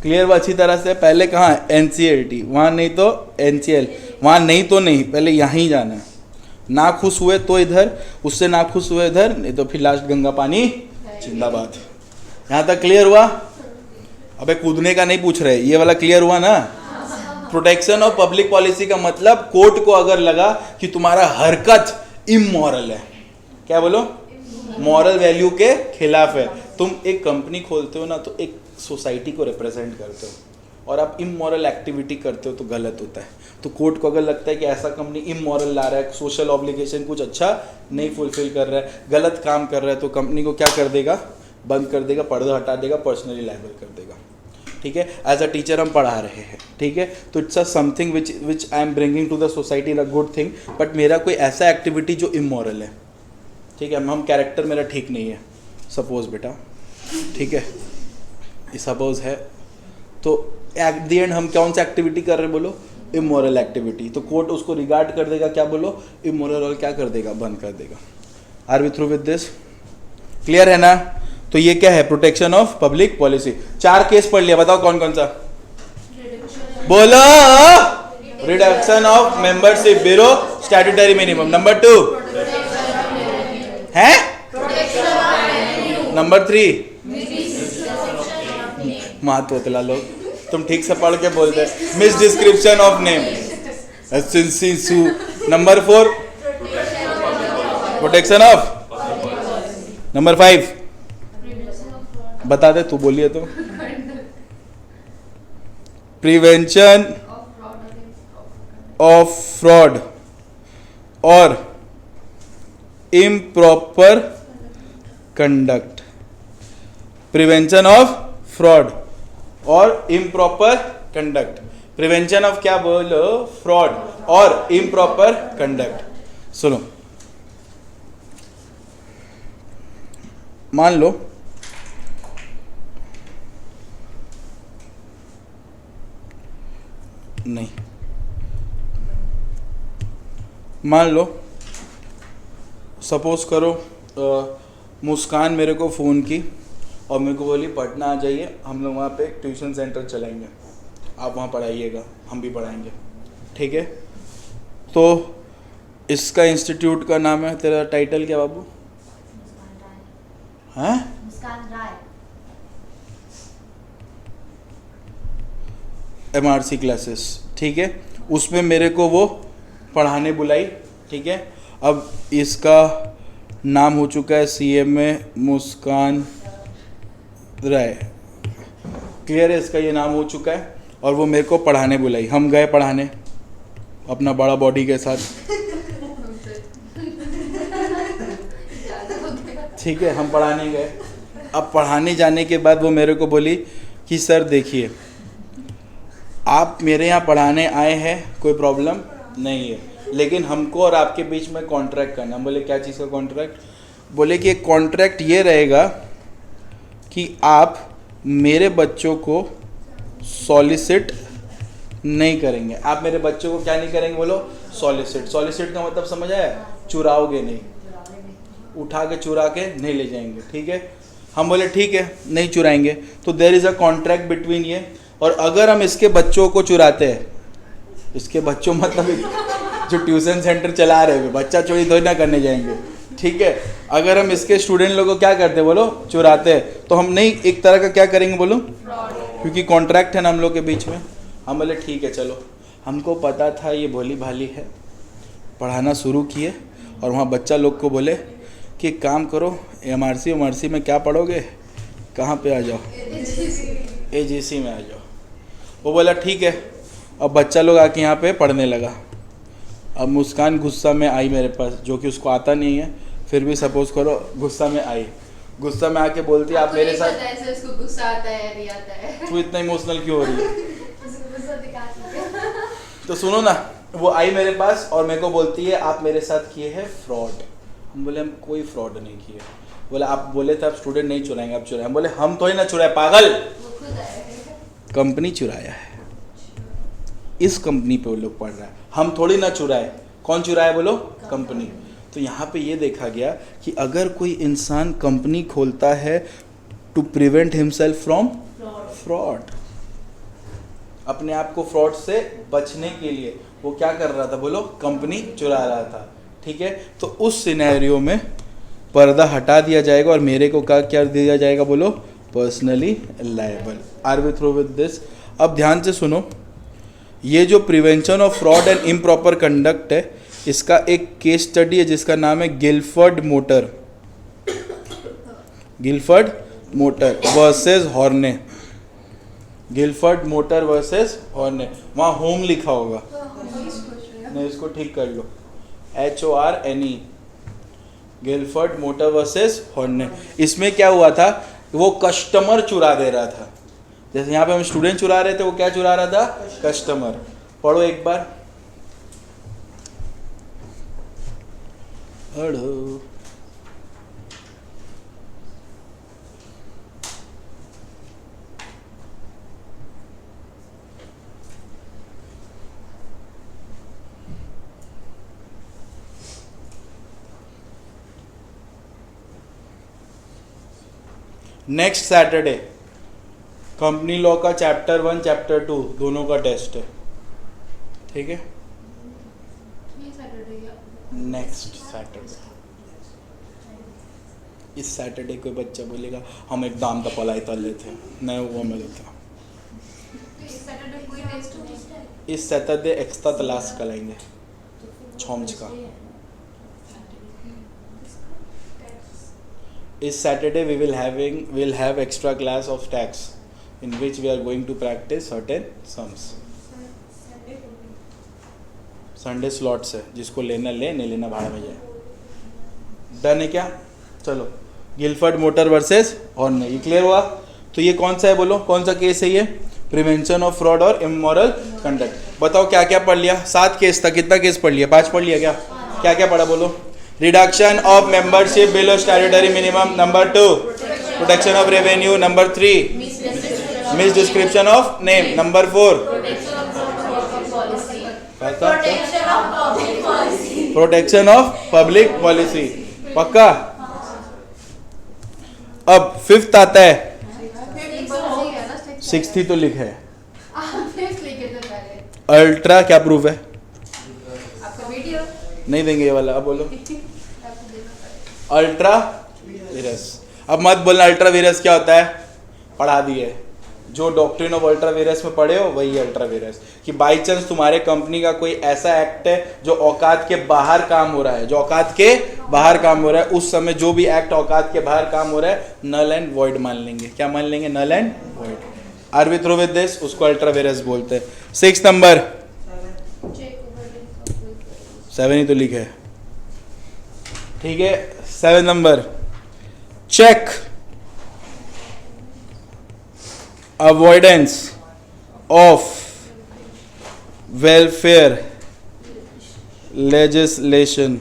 क्लियर वो अच्छी तरह से? पहले कहाँ? NCLT, वहाँ नहीं तो NCL, वहाँ नहीं तो नहीं, पहले यहाँ ही जाना है। ना खुश हुए तो इधर, उससे ना खुश हुए इधर, नहीं तो फिर लास्ट गंगा पानी जिंदाबाद। यहाँ तक क्लियर हुआ? अबे कूदने का नहीं पूछ रहे, ये वाला क्लियर हुआ ना? प्रोटेक्शन ऑफ पब्लिक पॉलिसी का मतलब कोर्ट को अगर लगा कि तुम्हारा हरकत इमोरल है, क्या बोलो? मॉरल वैल्यू के खिलाफ है। तुम एक कंपनी खोलते हो ना, तो एक सोसाइटी को रिप्रेजेंट करते हो, और आप इमोरल एक्टिविटी करते हो तो गलत होता है। तो कोर्ट को अगर लगता है कि ऐसा कंपनी इमोरल ला रहा है, सोशल ऑब्लिगेशन कुछ अच्छा नहीं फुलफिल कर रहा है, गलत काम कर रहा है, तो कंपनी को क्या कर देगा? बंद कर देगा, पर्दा हटा देगा, पर्सनली लायबल कर देगा। ठीक है? एज अ टीचर हम पढ़ा रहे हैं, ठीक है? तो it's a something which I am bringing to the society in a good thing, but मेरा कोई ऐसा एक्टिविटी जो इमोरल है, ठीक है? हम कैरेक्टर मेरा ठीक नहीं है, सपोज बेटा, ठीक है, सपोज है, तो एट द एंड हम कौन सा एक्टिविटी कर रहे हैं? बोलो इमोरल एक्टिविटी। तो कोर्ट उसको रिगार्ड कर देगा, क्या बोलो? इमोरल, और क्या कर देगा? बंद कर देगा। Are we through with this? Clear है ना? तो ये क्या है? Protection of public policy. 4 case पढ़ लिया, बताओ कौन कौन सा? बोलो। Reduction of membership below, statutory minimum. Number 2 है, नंबर 3 मात होतला लोग, तुम ठीक से पढ़ के बोलते, miss description of name. Number 4 protection of. Number 5 बता दे, तू बोलिए तो। प्रिवेंशन ऑफ फ्रॉड और improper conduct. Prevention of fraud और इम्प्रॉपर कंडक्ट। प्रिवेंशन ऑफ क्या बोलो? फ्रॉड और इम्प्रॉपर कंडक्ट। सुनो, मान लो नहीं, मान लो सपोज करो मुस्कान मेरे को फ़ोन की और मेरे को बोली पटना आ जाइए, हम लोग वहाँ पे ट्यूशन सेंटर चलाएंगे, आप वहाँ पढ़ाइएगा, हम भी पढ़ाएंगे, ठीक है? तो इसका इंस्टीट्यूट का नाम है, तेरा टाइटल क्या बाबू? हैं? मुस्कान राय। MRC क्लासेस, ठीक है? उसमें मेरे को वो पढ़ाने बुलाई, ठीक है? अब इसका नाम हो चुका है CMA मुस्कान राय, क्लियर है? इसका ये नाम हो चुका है और वो मेरे को पढ़ाने बुलाई। हम गए पढ़ाने अपना बड़ा बॉडी के साथ, ठीक है? हम पढ़ाने गए। अब पढ़ाने जाने के बाद वो मेरे को बोली कि सर देखिए, आप मेरे यहाँ पढ़ाने आए हैं, कोई प्रॉब्लम नहीं है, लेकिन हमको और आपके बीच में कॉन्ट्रैक्ट करना। हम बोले क्या चीज़ का कॉन्ट्रैक्ट? बोले कि कॉन्ट्रैक्ट ये रहेगा कि आप मेरे बच्चों को सॉलिसिट नहीं करेंगे। आप मेरे बच्चों को क्या नहीं करेंगे बोलो? सॉलिसिट। सॉलिसिट का मतलब समझ आया? चुराओगे नहीं, उठा के चुरा के नहीं ले जाएंगे, ठीक है। हम बोले ठीक है नहीं चुराएंगे, तो there is a contract between ये। और अगर हम इसके बच्चों को चुराते हैं, इसके बच्चों मतलब जो ट्यूशन सेंटर चला रहे हैं, बच्चा चोरी थोड़ी ना करने जाएंगे, ठीक है। अगर हम इसके स्टूडेंट लोगों को क्या करते हैं बोलो? चुराते हैं, तो हम नहीं एक तरह का क्या करेंगे बोलो? क्योंकि कॉन्ट्रैक्ट है ना हम लोग के बीच में। हम बोले ठीक है चलो, हमको पता था ये भोली भाली है, पढ़ाना शुरू किए और वहाँ बच्चा लोग को बोले कि एक काम करो, एमआरसी में क्या पढ़ोगे, कहाँ पे आ जाओ, एजीसी में आ जाओ। वो बोला ठीक है। अब बच्चा लोग आके यहाँ पे पढ़ने लगा। अब मुस्कान गुस्सा में आई मेरे पास, जो कि उसको आता नहीं है, फिर भी सपोज करो गुस्सा में आई। गुस्सा में आके बोलती है आप मेरे साथ, ऐसे उसको गुस्सा आता है नहीं आता है। तू इतना इमोशनल क्यों हो रही है? गुस्सा दिखा सकते तो सुनो ना, वो आई मेरे पास और मेरे को बोलती है आप मेरे साथ किए हैं फ्रॉड। हम बोले हम कोई फ्रॉड नहीं किए। बोले आप बोले थे आप स्टूडेंट नहीं चुराएंगे, आप चुराए। हम बोले हम थोड़ी ना चुराए पागल, वो खुद आए हैं। कंपनी चुराया है, इस कंपनी पे वो लोग पढ़ रहा है, हम थोड़ी ना चुराए। कौन चुराया बोलो? कंपनी। तो यहाँ पे ये देखा गया कि अगर कोई इंसान कंपनी खोलता है to prevent himself from fraud, अपने आप को फ्रॉड से बचने के लिए वो क्या कर रहा था बोलो? कंपनी चुरा रहा था, ठीक है। तो उस सिनेरियो में पर्दा हटा दिया जाएगा और मेरे को क्या दिया जाएगा बोलो? Personally liable. Are we through with this? अब ध्यान से सुनो, ये जो prevention of fraud and improper conduct है, इसका एक केस स्टडी है जिसका नाम है Gilford Motor. Gilford Motor versus Horne. Gilford Motor versus Horne. वहाँ होम लिखा होगा, नहीं इसको ठीक कर लो, HORNE। Gilford Motor versus Horne. इसमें क्या हुआ था, वो कस्टमर चुरा दे रहा था। जैसे यहाँ पे हम स्टूडेंट चुरा रहे थे, वो क्या चुरा रहा था? कस्टमर। पढ़ो एक बार। पढ़ो। नेक्स्ट सैटरडे कंपनी लॉ का चैप्टर 1 चैप्टर 2 दोनों का टेस्ट है, ठीक है। ये सैटरडे या नेक्स्ट सैटरडे, इस सैटरडे कोई बच्चा बोलेगा हम एक दाम दा पलाई तल लेते नहीं हुआ मैं लेता। इस सैटरडे कोई टेस्ट नहीं। इस सैटरडे एक्स्ट्रा तलाश कराएंगे छौंच का। इस Saturday we will have extra class of tax in which we are going to practice certain sums. Sunday slots है, जिसको लेना ले, नहीं लेना भाड़ा में जाए। डन है क्या? चलो, गिलफर्ड मोटर वर्सेस हॉर्ने, ये क्लियर हुआ? तो ये कौन सा है बोलो? कौन सा केस है ये? प्रिवेंशन ऑफ फ्रॉड और इमोरल कंडक्ट। बताओ क्या क्या पढ़ लिया? 7 केस था, कितना केस पढ़ लिया? 5 पढ़ लिया क्या? क्या क्या पढ़ा बोलो? Reduction of membership below statutory minimum, number 2 protection of revenue, number 3 miss description of name, number 4 protection of public policy. पक्का? अब 5th आता है, 6th ही तो लिखा है। अल्ट्रा क्या प्रूफ है? आपका वीडियो नहीं देंगे ये वाला। अब बोलो अल्ट्रा वीरस। अब मत बोलना अल्ट्रा वीरस क्या होता है, पढ़ा दिए। जो डॉक्ट्रिन ऑफ अल्ट्रा वीरस में पढ़े हो वही अल्ट्रा वीरस। कि बाई चांस तुम्हारे कंपनी का कोई ऐसा एक्ट है जो औकात के बाहर काम हो रहा है, जो औकात के बाहर काम हो रहा है, उस समय जो भी एक्ट औकात के बाहर काम हो रहा है नल एंड वॉइड मान लेंगे। क्या मान लेंगे? Null and void. Are we through with this? उसको अल्ट्रा वीरस बोलते हैं। 6 नंबर 7 ही तो लिखे है, ठीक है। 7 number check avoidance of welfare legislation.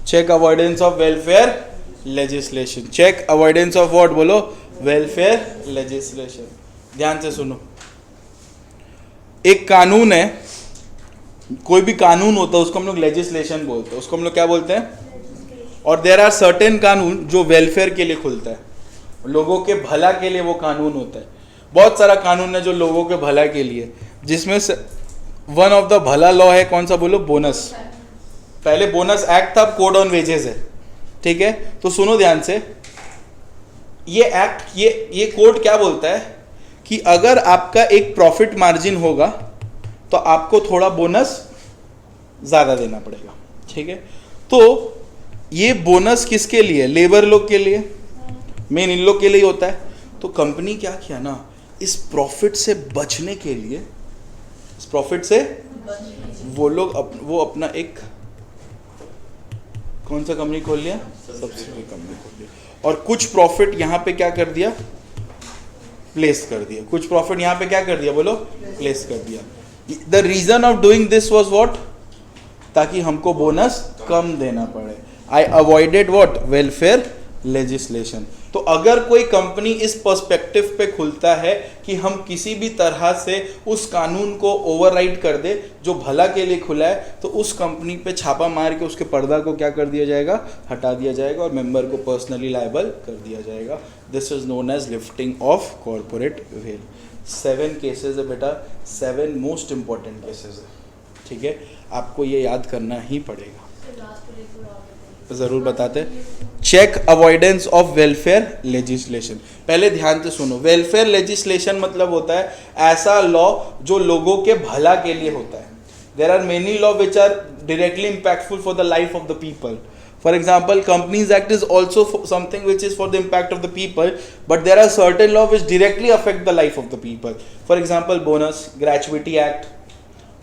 Check avoidance of welfare legislation. Check avoidance of what बोलो? Welfare legislation. ध्यान से सुनो, एक कानून है, कोई भी कानून होता है उसको हम लोग लेजिस्लेशन बोलते हैं, उसको हम लोग क्या बोलते हैं? और देयर आर सर्टेन कानून जो वेलफेयर के लिए खुलता है, लोगों के भला के लिए वो कानून होता है। बहुत सारा कानून है जो लोगों के भला के लिए, जिसमें से वन ऑफ द भला लॉ है कौन सा बोलो? बोनस। पहले बोनस एक्ट था, अब कोड ऑन वेजेस है, ठीक है? तो सुनो ध्यान से, ये एक्ट, ये कोड क्या बोलता है कि अगर आपका एक प्रॉफिट मार्जिन होगा तो आपको थोड़ा बोनस ज्यादा देना पड़ेगा, ठीक है? तो ये बोनस किसके लिए? लेबर लोग के लिए, मेन इन लोग के लिए होता है। तो कंपनी क्या किया ना, इस प्रॉफिट से बचने के लिए, इस प्रॉफिट से वो लोग वो अपना एक कौन सा कंपनी खोल लिया? सब्सिडी कंपनी खोल लिया, और कुछ प्रॉफिट यहाँ पे क्या कर दिया? प्लेस कर दिया। कुछ प्रॉफिट यहाँ पे क्या कर दिया बोलो? प्लेस कर दिया। The reason of doing this was what? ताकि हमको बोनस कम देना पड़े। I avoided what? Welfare legislation. तो अगर कोई कंपनी इस पर्सपेक्टिव पे खुलता है कि हम किसी भी तरह से उस कानून को ओवरराइड कर दे जो भला के लिए खुला है, तो उस कंपनी पे छापा मार के उसके पर्दा को क्या कर दिया जाएगा? हटा दिया जाएगा, और मेंबर को पर्सनली लायबल कर दिया जाएगा। This is known as lifting of corporate veil. 7 cases है बेटा, 7 मोस्ट इंपॉर्टेंट केसेस है, ठीक है? आपको ये याद करना ही पड़ेगा। जरूर बताते। Check avoidance of welfare legislation. पहले ध्यान से सुनो, वेलफेयर लेजिस्लेशन मतलब होता है ऐसा लॉ जो लोगों के भला के लिए होता है। There are many law which are directly impactful for the life of the people. For example, Companies Act is also something which is for the impact of the people, but there are certain laws which directly affect the life of the people. For example, bonus, gratuity act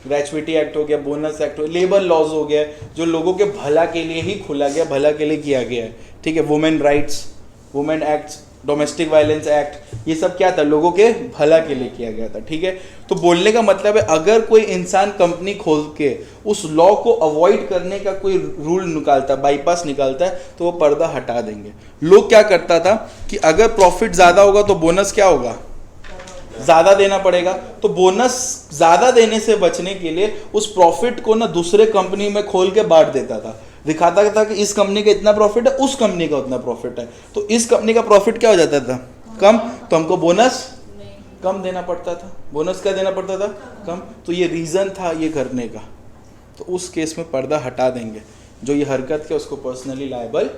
हो गया, बोनस एक्ट हो गया, लेबर लॉज हो गया, जो लोगों के भला के लिए ही खुला गया, भला के लिए किया गया है, ठीक है? Women rights, women acts, domestic violence act, ये सब क्या था? लोगों के भला के लिए किया गया था, ठीक है? तो बोलने का मतलब है, अगर कोई इंसान कंपनी खोल के उस लॉ को अवॉइड करने का कोई रूल निकालता है, बाईपास निकालता है, तो वो पर्दा हटा देंगे। लोग क्या करता था कि अगर प्रॉफिट ज्यादा होगा तो बोनस क्या होगा? ज्यादा देना पड़ेगा। तो बोनस ज्यादा देने से बचने के लिए उस प्रॉफिट को ना दूसरे कंपनी में खोल के बांट देता था, दिखाता था कि इस कंपनी का इतना प्रॉफिट है, उस कंपनी का उतना प्रॉफिट है, तो इस कंपनी का प्रॉफिट क्या हो जाता था? कम, तो हमको बोनस कम देना पड़ता था। बोनस क्या देना पड़ता था? कम। तो ये रीजन था ये करने का। तो उस केस में पर्दा हटा देंगे, जो ये हरकत के उसको पर्सनली लायबल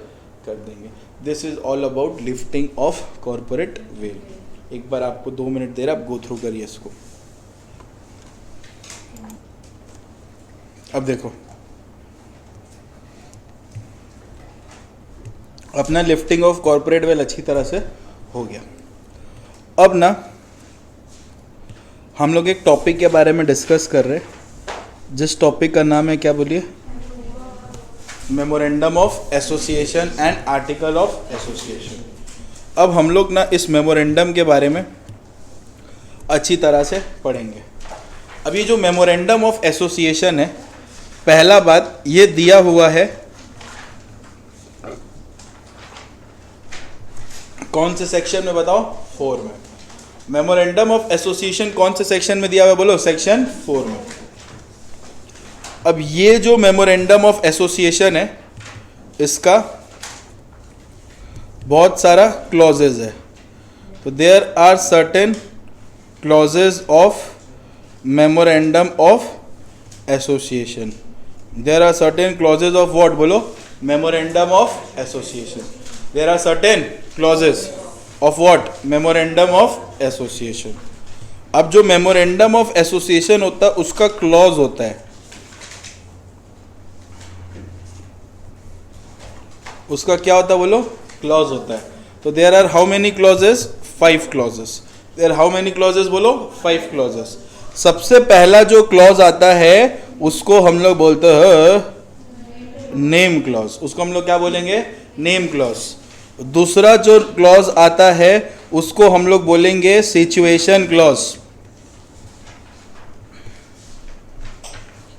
कर देंगे। This is all about lifting of corporate well. एक बार आपको 2 मिनट दे रहा, आप गो थ्रू करिए इसको। अब देखो, अपना लिफ्टिंग ऑफ कॉर्पोरेट वेल अच्छी तरह से हो गया। अब ना हम लोग एक टॉपिक के बारे में डिस्कस कर रहे हैं, जिस टॉपिक का नाम है, क्या बोलिए? Memorandum of association and article of association. अब हम लोग ना इस मेमोरेंडम के बारे में अच्छी तरह से पढ़ेंगे। अब ये जो मेमोरेंडम ऑफ एसोसिएशन है, पहला बात ये दिया हुआ है कौन से सेक्शन में बताओ? 4 में। मेमोरेंडम ऑफ एसोसिएशन कौन से सेक्शन में दिया हुआ है बोलो? सेक्शन 4 में। अब ये जो मेमोरेंडम ऑफ एसोसिएशन है, इसका बहुत सारा क्लॉजेज है। तो there are certain clauses of memorandum of association. There are certain clauses of what बोलो? Memorandum of association. There are certain clauses of what? Memorandum of association. अब जो मेमोरेंडम ऑफ एसोसिएशन होता है उसका क्लॉज होता है, उसका क्या होता है बोलो? क्लॉज होता है। तो there are how many clauses? 5 clauses. There how many clauses बोलो? 5 क्लॉजेस। सबसे पहला जो क्लॉज आता है उसको हम लोग बोलते हैं नेम क्लॉज। उसको हम लोग क्या बोलेंगे? Name clause. दूसरा जो क्लॉज आता है उसको हम लोग बोलेंगे सिचुएशन क्लॉज,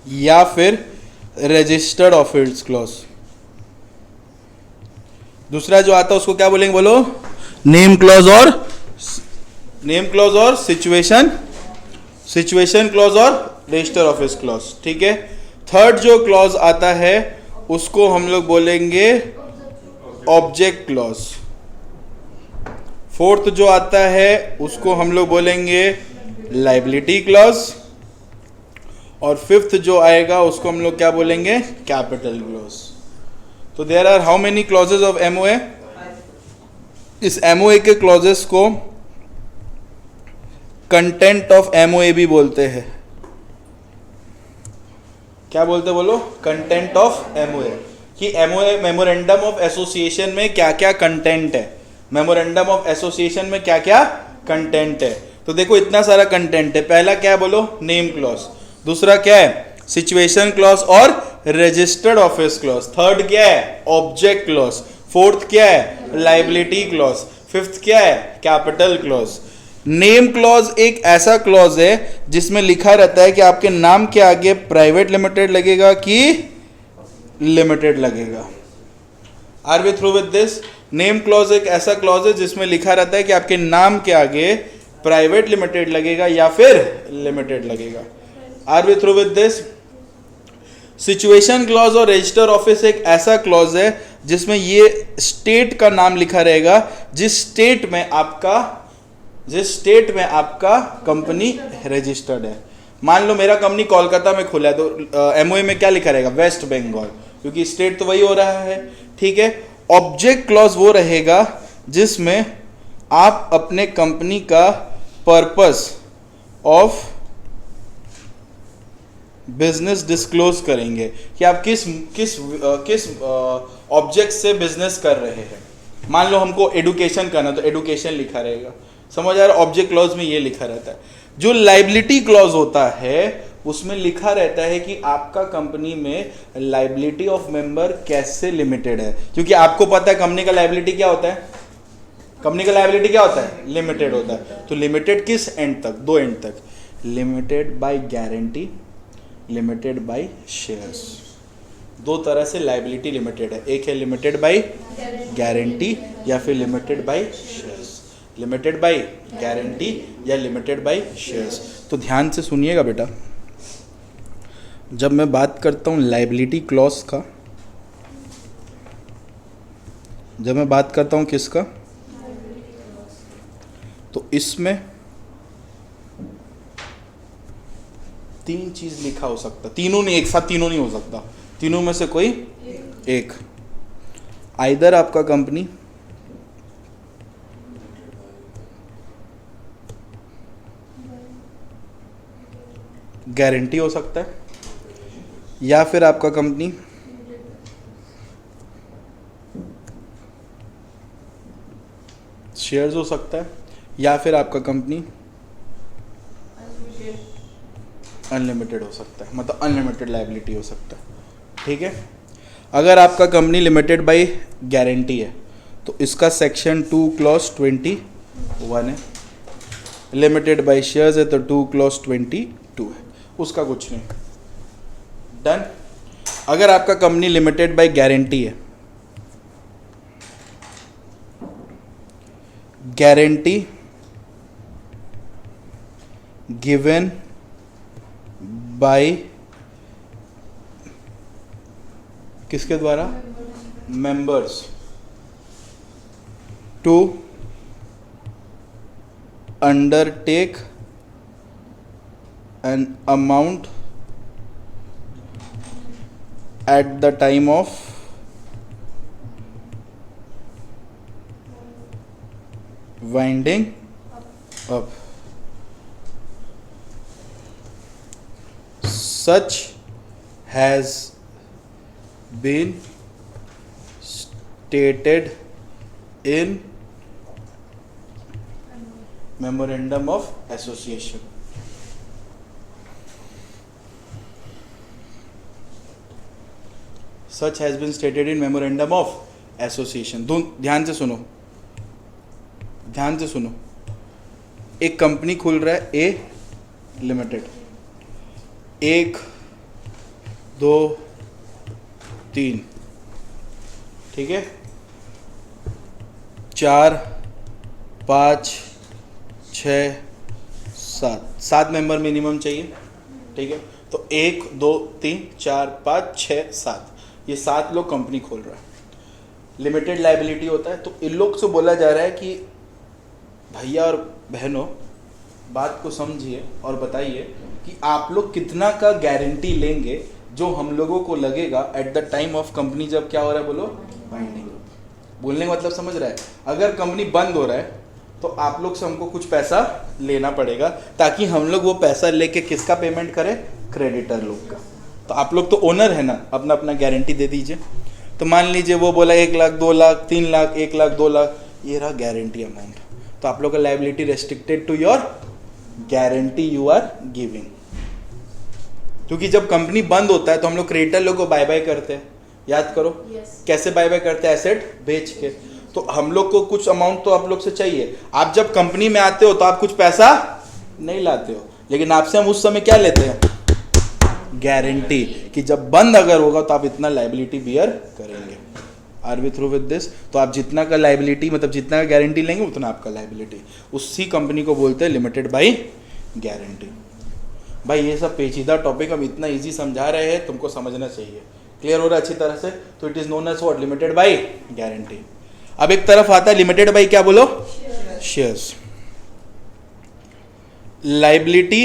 या फिर रजिस्टर्ड ऑफर्स क्लॉज। दूसरा जो आता है उसको क्या बोलेंगे बोलो? नेम क्लॉज और नेम क्लॉज और सिचुएशन क्लॉज और रजिस्टर ऑफिस क्लॉज, ठीक है। थर्ड जो क्लॉज आता है उसको हम लोग बोलेंगे ऑब्जेक्ट क्लॉज। फोर्थ जो आता है उसको हम लोग बोलेंगे लायबिलिटी क्लॉज, और फिफ्थ जो आएगा उसको हम लोग क्या बोलेंगे, कैपिटल क्लॉज। तो there are how many clauses of MOA? इस एमओए के क्लॉजेस को कंटेंट ऑफ एमओए भी बोलते हैं। क्या बोलते बोलो? Content of MOA. कि एमओए मेमोरेंडम ऑफ एसोसिएशन में क्या क्या कंटेंट है, मेमोरेंडम ऑफ एसोसिएशन में क्या क्या कंटेंट है। तो देखो इतना सारा कंटेंट है। पहला क्या है बोलो? Name clause. दूसरा क्या है? सिचुएशन क्लॉज और रजिस्टर्ड ऑफिस क्लॉज। थर्ड क्या है? Object clause. फोर्थ क्या है? Liability clause. फिफ्थ क्या है? Capital clause. नेम क्लॉज एक ऐसा क्लॉज है जिसमें लिखा रहता है कि आपके नाम के आगे प्राइवेट लिमिटेड लगेगा कि लिमिटेड लगेगा। Are we through with this? Name clause एक ऐसा क्लॉज है जिसमें लिखा रहता है कि आपके नाम के आगे प्राइवेट लिमिटेड लगेगा या फिर लिमिटेड लगेगा। Are we through with this? Situation clause और रजिस्टर ऑफिस एक ऐसा क्लॉज है जिसमें ये स्टेट का नाम लिखा रहेगा जिस स्टेट में आपका कंपनी रजिस्टर्ड है। मान लो मेरा कंपनी कोलकाता में खुला है तो एमओए में क्या लिखा रहेगा? वेस्ट बंगाल, क्योंकि स्टेट तो वही हो रहा है, ठीक है। ऑब्जेक्ट क्लॉज वो रहेगा जिसमें आप अपने कंपनी का पर्पस ऑफ बिजनेस डिस्क्लोज करेंगे कि आप किस ऑब्जेक्ट से बिजनेस कर रहे हैं। मान लो हमको एडुकेशन करना तो एडुकेशन लिखा रहेगा, समझ आ रहा है? ऑब्जेक्ट क्लॉज में ये लिखा रहता है। जो लायबिलिटी क्लॉज होता है उसमें लिखा रहता है कि आपका कंपनी में लायबिलिटी ऑफ मेंबर कैसे लिमिटेड है, क्योंकि आपको पता है कंपनी का लायबिलिटी क्या होता है? कंपनी का लायबिलिटी क्या होता है? लिमिटेड होता है। तो लिमिटेड किस एंड तक? दो एंड तक। Limited by guarantee, limited by shares. दो तरह से लायबिलिटी लिमिटेड है, एक है लिमिटेड बाय गारंटी या फिर limited by shares. Limited by guarantee या लिमिटेड बाय शेयर्स। तो ध्यान से सुनिएगा बेटा, जब मैं बात करता हूँ लायबिलिटी क्लॉज का, जब मैं बात करता हूँ किसका, तो इसमें तीन चीज लिखा हो सकता, तीनों नहीं, एक साथ तीनों नहीं हो सकता, तीनों में से कोई एक। आइदर आपका कंपनी गारंटी हो सकता है, या फिर आपका कंपनी शेयर्स हो सकता है, या फिर आपका कंपनी अनलिमिटेड हो सकता है, मतलब अनलिमिटेड लायबिलिटी हो सकता है, ठीक है। अगर आपका कंपनी लिमिटेड बाय गारंटी है तो इसका सेक्शन 2 क्लॉज 21 है। लिमिटेड बाय शेयर्स है तो 2 क्लॉज 22 है, उसका कुछ नहीं। डन। अगर आपका कंपनी लिमिटेड बाय गारंटी है, गारंटी गिवन बाय किसके द्वारा? Members to undertake an amount at the time of winding up. Such has been stated in Memorandum of Association. Such has been stated in Memorandum of Association. ध्यान से सुनो, ध्यान से सुनो। एक कंपनी खुल रहा है ए लिमिटेड, 1 2 3, ठीक है, 4 5 6 7 7 मेंबर मिनिमम चाहिए, ठीक है। तो 1 2 3 4 5 6 7 ये 7 लोग कंपनी खोल रहा है, लिमिटेड लाइबिलिटी होता है। तो इन लोग से बोला जा रहा है कि भैया और बहनों बात को समझिए और बताइए कि आप लोग कितना का गारंटी लेंगे जो हम लोगों को लगेगा at the time of company जब क्या हो रहा है, बोलो बाइंडिंग। बोलने का मतलब समझ रहा है, अगर कंपनी बंद हो रहा है तो आप लोग से हमको कुछ पैसा लेना पड़ेगा ताकि हम लोग वो पैसा लेके किसका पेमेंट करें, क्रेडिटर लोग का। तो आप लोग तो ओनर है ना, अपना अपना गारंटी दे दीजिए। तो मान लीजिए वो बोला 1 लाख 2 लाख 3 लाख 1 लाख 2 लाख, ये रहा गारंटी अमाउंट। तो आप लोग का liability restricted to your guarantee you are giving. क्योंकि जब कंपनी बंद होता है तो हम लोग क्रेडिटर लोग को बाय बाय करते हैं, याद करो। कैसे बाय बाय करते हैं, एसेट बेच के। तो हम लोग को कुछ अमाउंट तो आप लोग से चाहिए। आप जब कंपनी में आते हो तो आप कुछ पैसा नहीं लाते हो, लेकिन आपसे हम उस समय क्या लेते हैं, गारंटी, कि जब बंद अगर होगा तो आप इतना लाइबिलिटी बियर करेंगे। Are we through with this? तो आप जितना का लाइबिलिटी मतलब जितना का गारंटी लेंगे उतना आपका लाइबिलिटी, उसी कंपनी को बोलते हैं लिमिटेड बाय गारंटी। भाई ये सब पेचीदा टॉपिक हम इतना इजी समझा रहे हैं, तुमको समझना चाहिए। क्लियर हो रहा है अच्छी तरह से? तो it is known as what, limited by guarantee. अब एक तरफ आता है लिमिटेड बाय क्या, बोलो, shares. Liability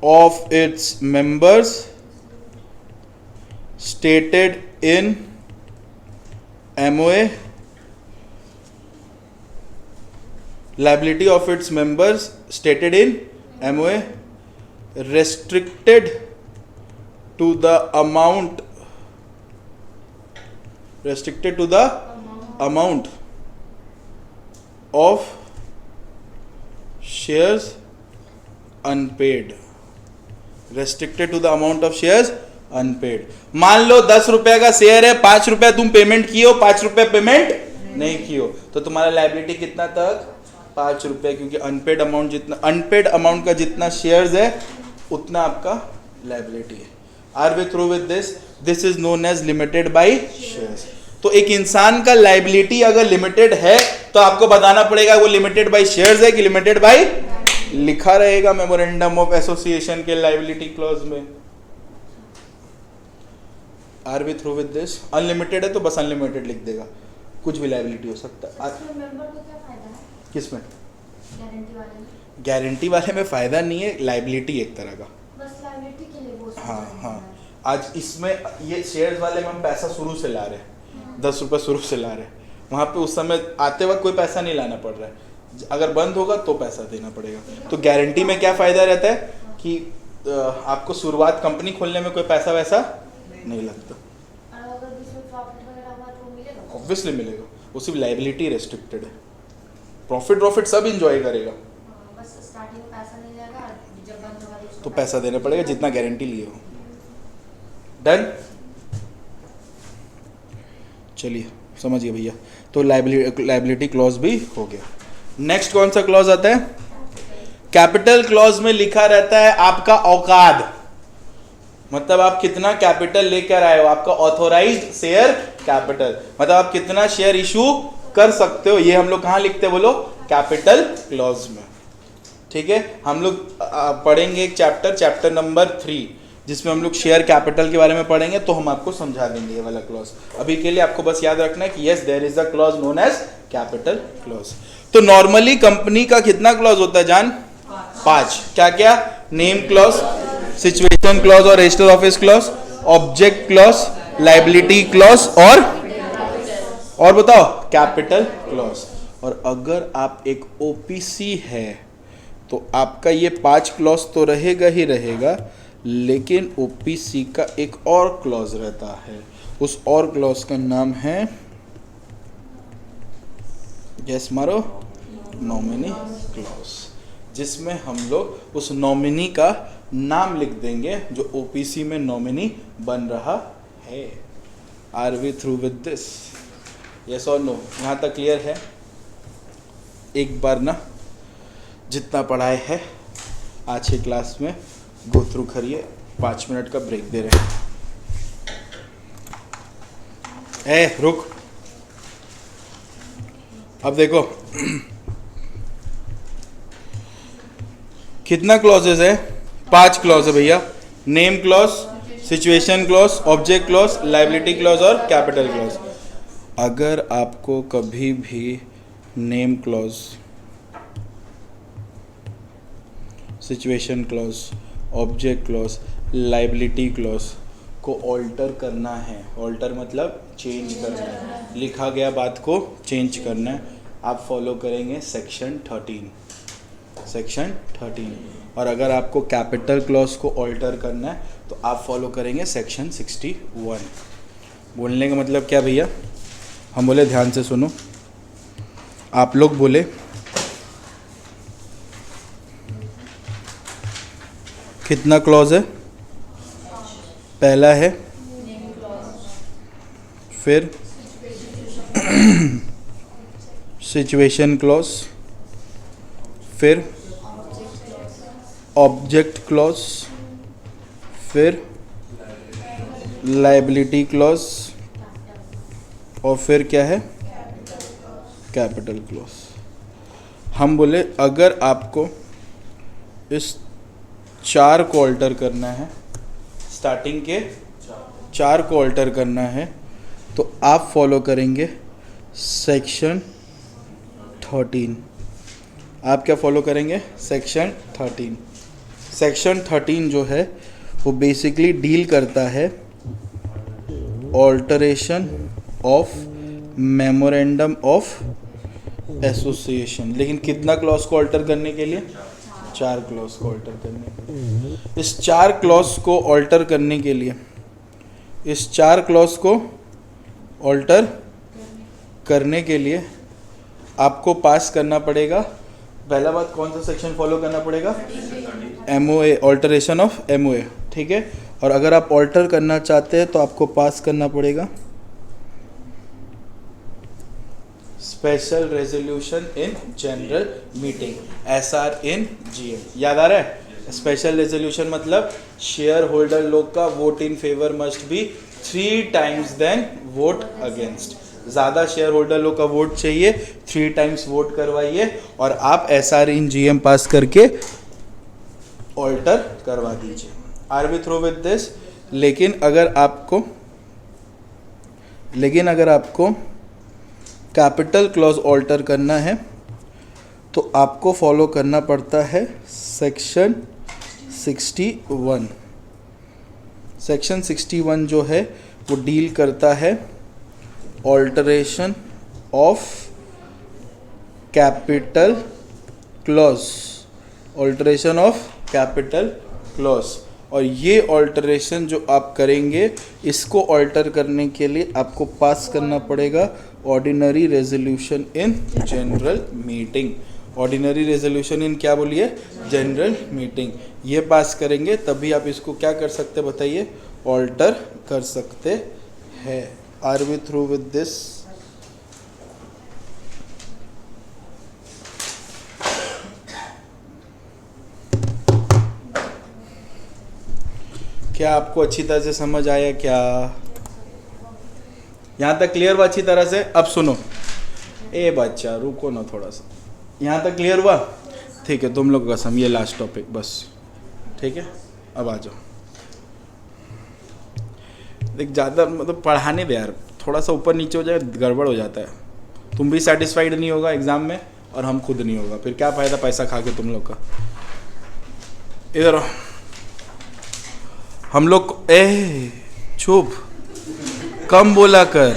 of its members stated in MOA, liability of its members stated in MOA restricted to the amount of shares unpaid, restricted to the amount of shares unpaid. मान लो 10 रुपए का शेयर है, 5 रुपए तुम पेमेंट किए हो, 5 रुपए पेमेंट नहीं किए हो, तो तुम्हारा लाइबिलिटी कितना तक, 5 रुपए, क्योंकि अनपेड अमाउंट जितना, अनपेड अमाउंट का जितना शेयर्स है उतना आपका लाइबिलिटी है। Are we through with this? This is known as limited by shares. तो एक इंसान का लाइबिलिटी अगर लिमिटेड है तो आपको बताना पड़ेगा वो लिमिटेड बाय शेयर्स है कि लिमिटेड बाय, लिखा रहेगा मेमोरेंडम ऑफ एसोसिएशन के लाइबिलिटी क्लॉज में। Are we through with this? Unlimited है तो बस अनलिमिटेड लिख देगा, कुछ भी लाइबिलिटी हो सकता है। मेंबर को क्या फायदा है किसमें? गारंटी वाले में? गारंटी वाले में फायदा नहीं है, लाइबिलिटी एक तरह का। बस लायबिलिटी के लिए वो हाँ। आज इसमें ये शेयर्स वाले में हम पैसा शुरू से ला रहे हैं, 10 रुपये शुरू से ला रहे हैं, वहाँ पे उस समय आते वक्त कोई पैसा नहीं लाना पड़ रहा है, अगर बंद होगा तो पैसा देना पड़ेगा। तो गारंटी में क्या फ़ायदा रहता है कि आपको शुरुआत कंपनी खोलने में कोई पैसा वैसा नहीं लगता। और अगर बीच में प्रॉफिट वगैरह हुआ तो मिलेगा? ऑब्वियसली मिलेगा, वो सिर्फ लाइबिलिटी रेस्ट्रिक्टेड है, प्रॉफिट सब इंजॉय करेगा। बस स्टार्टिंग में पैसा नहीं जाएगा, जब बंद होगा तो पैसा देना पड़ेगा जितना गारंटी लिए हो। डन? चलिए समझिए भैया, तो लाइबिलिटी क्लॉज भी हो गया। नेक्स्ट कौन सा क्लॉज आता है? कैपिटल क्लॉज में लिखा रहता है आपका औकात, मतलब आप कितना कैपिटल लेकर आए हो, आपका ऑथोराइज्ड शेयर कैपिटल, मतलब आप कितना शेयर इशू कर सकते हो, ये हम लोग कहाँ लिखते हैं, बोलो, कैपिटल क्लॉज में। ठीक है, हम लोग पढ़ेंगे एक चैप्टर नंबर 3 जिसमें हम लोग शेयर कैपिटल के बारे में पढ़ेंगे, तो हम आपको समझा देंगे ये वाला क्लॉज। अभी के लिए आपको बस याद रखना है कि yes there is a clause known as capital clause. तो नॉर्मली कंपनी का कितना क्लॉज होता है जान? 5। क्या क्या? नेम क्लॉज, सिचुएशन क्लॉज और register office clause, object clause, liability clause और बताओ कैपिटल क्लॉज। और अगर आप एक ओपीसी है तो आपका ये 5 क्लॉज तो रहेगा ही रहेगा, लेकिन ओपीसी का एक और क्लॉज रहता है, उस और क्लॉज का नाम है, गैस मारो, नॉमिनी क्लॉज, जिसमें हम लोग उस नॉमिनी का नाम लिख देंगे जो ओपीसी में नॉमिनी बन रहा है। Are we through with this? Yes और नो? यहाँ तक क्लियर है? एक बार ना जितना पढ़ाए है आज की क्लास में गो थ्रू करिए, 5 मिनट का ब्रेक दे रहे हैं। रुक, अब देखो कितना क्लॉजेज है? 5 क्लॉज है भैया। Name clause, situation clause, object clause, liability clause और कैपिटल क्लॉज। अगर आपको कभी भी name clause, situation clause, object clause, liability clause को ऑल्टर करना है, ऑल्टर मतलब चेंज करना है, लिखा गया बात को चेंज करना है, आप फॉलो करेंगे सेक्शन 13, सेक्शन 13। और अगर आपको कैपिटल क्लॉज को ऑल्टर करना है तो आप फॉलो करेंगे सेक्शन 61। बोलने का मतलब क्या भैया? हम बोले ध्यान से सुनो, आप लोग बोले कितना क्लॉज है? पहला है, फिर सिचुएशन क्लॉज, फिर ऑब्जेक्ट क्लॉज, फिर लायबिलिटी क्लॉज और फिर क्या है? Capital clause. हम बोले अगर आपको इस 4 को ऑल्टर करना है, स्टार्टिंग के 4 को ऑल्टर करना है तो आप फॉलो करेंगे सेक्शन 13। आप क्या फॉलो करेंगे? सेक्शन 13। सेक्शन 13 जो है वो बेसिकली डील करता है alteration of memorandum of association. लेकिन कितना क्लॉज को ऑल्टर करने के लिए? 4 क्लॉज को ऑल्टर करने के लिए। इस 4 क्लॉज को ऑल्टर करने के लिए, इस 4 क्लॉज को ऑल्टर करने के लिए आपको पास करना पड़ेगा, पहला बात कौन सा सेक्शन फॉलो करना पड़ेगा? MOA, ऑल्टरेशन ऑफ MOA, ठीक है। और अगर आप ऑल्टर करना चाहते हैं तो आपको पास करना पड़ेगा special resolution in general meeting, SR in GM। याद आ रहा है? स्पेशल रेजोल्यूशन मतलब शेयर होल्डर लोग का vote in favour must be 3 times than vote against. ज़्यादा शेयर होल्डर लोग का वोट चाहिए, 3 टाइम्स वोट करवाइए और आप SR इन GM पास करके ऑल्टर करवा दीजिए। Are we through with this? लेकिन अगर आपको कैपिटल क्लॉज ऑल्टर करना है तो आपको फॉलो करना पड़ता है सेक्शन 61। सेक्शन 61 जो है वो डील करता है alteration of capital clause, alteration of capital clause. और ये ऑल्टरेशन जो आप करेंगे, इसको ऑल्टर करने के लिए आपको पास करना पड़ेगा ordinary resolution in general meeting. Ordinary resolution in क्या बोलिए? General meeting. ये पास करेंगे तभी आप इसको क्या कर सकते बताइए? ऑल्टर कर सकते हैं। Are we through with this? क्या आपको अच्छी तरह से समझ आया क्या? यहाँ तक क्लियर हुआ अच्छी तरह से? अब सुनो, ए बच्चा रुको ना थोड़ा सा, यहाँ तक क्लियर हुआ? ठीक है, तुम लोग का सम ये लास्ट टॉपिक बस, ठीक है। अब आ जाओ, देख ज़्यादा मतलब पढ़ाने दे यार, थोड़ा सा ऊपर नीचे हो जाए गड़बड़ हो जाता है। तुम भी सेटिस्फाइड नहीं होगा एग्ज़ाम में और हम खुद नहीं होगा, फिर क्या फ़ायदा पैसा खा के तुम लोग का। इधर आओ, हम लोग चुप, कम बोला कर,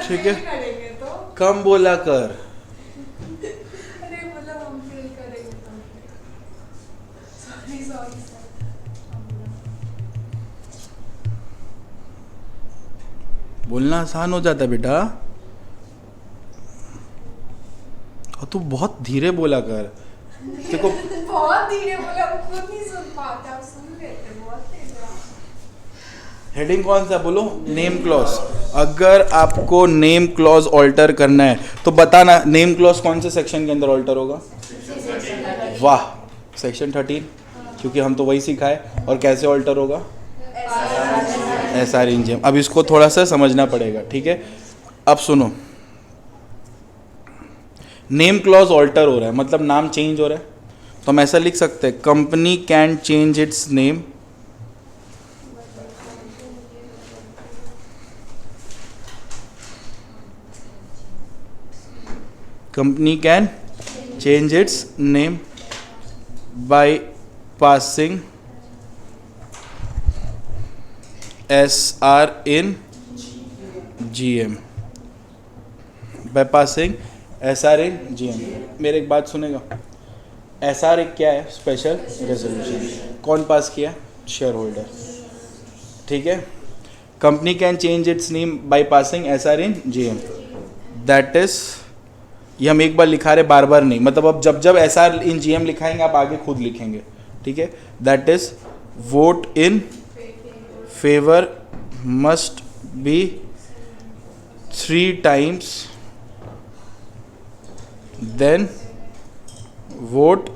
ठीक है, कम बोला कर। बोलना आसान हो जाता है बेटा, और तू बहुत धीरे बोला कर। देखो बहुत धीरे बोला, वो खुद नहीं सुन पाता, आप सुन लेते बहुत तेज। हेडिंग कौन सा बोलो? Name clause. अगर आपको नेम क्लॉज ऑल्टर करना है तो बताना नेम क्लॉज कौन से सेक्शन के अंदर ऑल्टर होगा? वाह, सेक्शन 13, क्योंकि हम तो वही सिखाए। और कैसे ऑल्टर होगा? SR in GM। अब इसको थोड़ा सा समझना पड़ेगा, ठीक है। अब सुनो, नेम क्लॉज ऑल्टर हो रहा है मतलब नाम चेंज हो रहा है, तो हम ऐसा लिख सकते हैं, company can change its name company can change its name by passing SR in GM. by passing SR in GM. मेरे एक बात सुनेगा, SR एक क्या है? Special resolution. कौन पास किया? Share holder. ठीक है. Company can change its name by passing SR in GM. That is, ये हम एक बार लिखा रहे, बार बार नहीं. मतलब अब जब जब SR in GM लिखाएंगे आप आगे खुद लिखेंगे. ठीक है. That is vote in favour must be 3 times than vote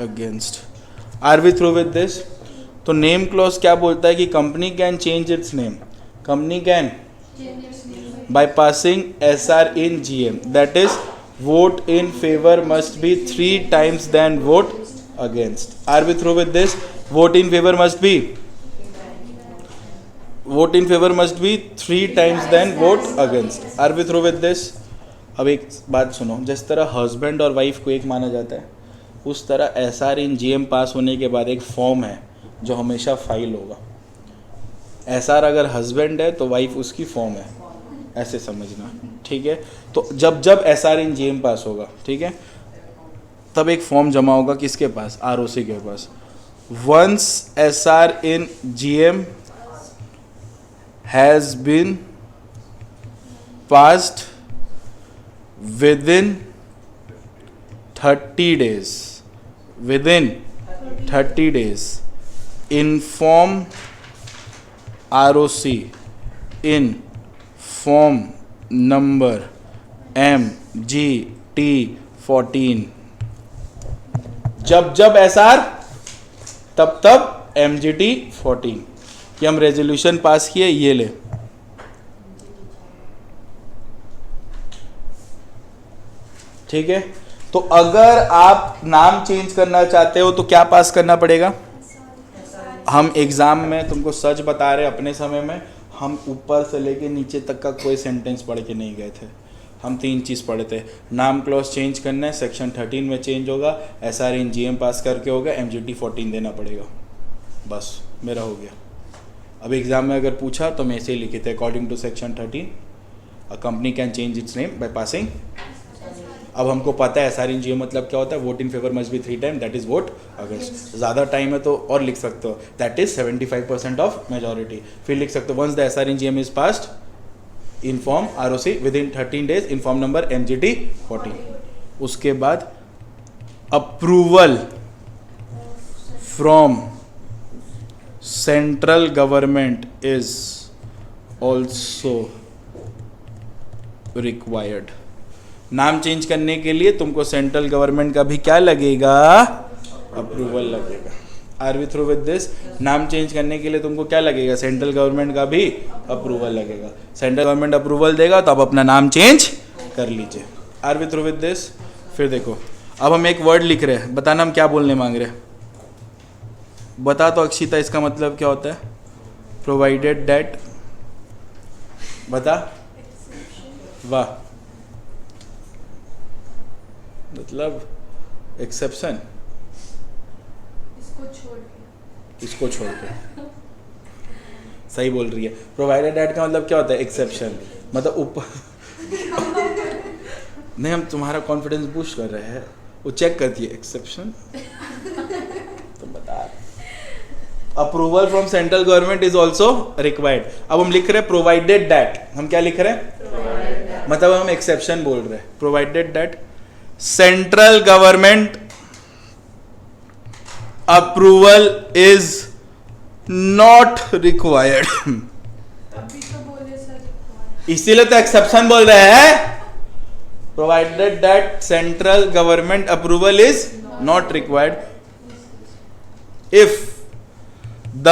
against. Are we through with this? तो नेम क्लॉज क्या बोलता है कि company can change its name. Company can by passing SR in GM. That is, vote in favor must be 3 times than vote against. Are we through with this? Vote in favor must be 3 times than vote against. Are we through with this? अब एक बात सुनो, जिस तरह हस्बैंड और वाइफ को एक माना जाता है, उस तरह SR in GM पास होने के बाद एक फॉर्म है जो हमेशा फाइल होगा. SR अगर हस्बैंड है तो वाइफ उसकी फॉर्म है, ऐसे समझना. ठीक है. तो जब जब SR in GM पास होगा, ठीक है, तब एक फॉर्म जमा होगा किसके पास? ROC के पास. Once SR in GM has been passed within 30 days, inform ROC in form number MGT14. जब जब SR तब तब MGT14 कि हम रेजोल्यूशन पास किए, ये ले. ठीक है. तो अगर आप नाम चेंज करना चाहते हो तो क्या पास करना पड़ेगा? हम एग्जाम में तुमको सच बता रहे, अपने समय में हम ऊपर से लेके नीचे तक का कोई सेंटेंस पढ़ के नहीं गए थे. हम 3 चीज़ पढ़े थे. नाम क्लॉज चेंज करना है, सेक्शन 13 में चेंज होगा, SR in GM पास करके होगा, MGT14 देना पड़ेगा. बस मेरा हो गया. अब एग्जाम में अगर पूछा तो मैं ऐसे ही लिखे थे, according to section 13 a company can change its name by passing. अब हमको पता है SR in GM मतलब क्या होता है. Vote in favour must be 3 time, that is vote against. ज़्यादा टाइम है तो और लिख सकते हो, दैट इज 75% ऑफ मेजॉरिटी. फिर लिख सकते हो, once the SR in GM is passed, inform ROC within 13 days, inform number MGT14. उसके बाद approval from central government is also required. नाम चेंज करने के लिए तुमको सेंट्रल गवर्नमेंट का भी क्या लगेगा? अप्रूवल लगेगा. Are we through with this? नाम चेंज करने के लिए तुमको क्या लगेगा? सेंट्रल गवर्नमेंट का भी अप्रूवल लगेगा. सेंट्रल गवर्नमेंट अप्रूवल देगा तो आप अपना नाम चेंज कर लीजिए. Are we through with this? फिर देखो, अब हम एक वर्ड लिख रहे हैं, बताना हम क्या बोलने मांग रहे हैं. बता तो अक्षिता, इसका मतलब क्या होता है? Provided that. बता. वाह, मतलब एक्सेप्शन. इसको छोड़ के सही बोल रही है. प्रोवाइडेड दैट का मतलब क्या होता है? एक्सेप्शन. मतलब ऊपर नहीं, हम तुम्हारा कॉन्फिडेंस बूस्ट कर रहे हैं, वो चेक करती है एक्सेप्शन. तो बता, approval from central government is also required. अब हम लिख रहे हैं प्रोवाइडेड दैट. हम क्या लिख रहे हैं? मतलब हम एक्सेप्शन बोल रहे हैं. Provided that central government approval is not required. इसीलिए तो एक्सेप्शन बोल रहे हैं. Provided that central government approval is not required if the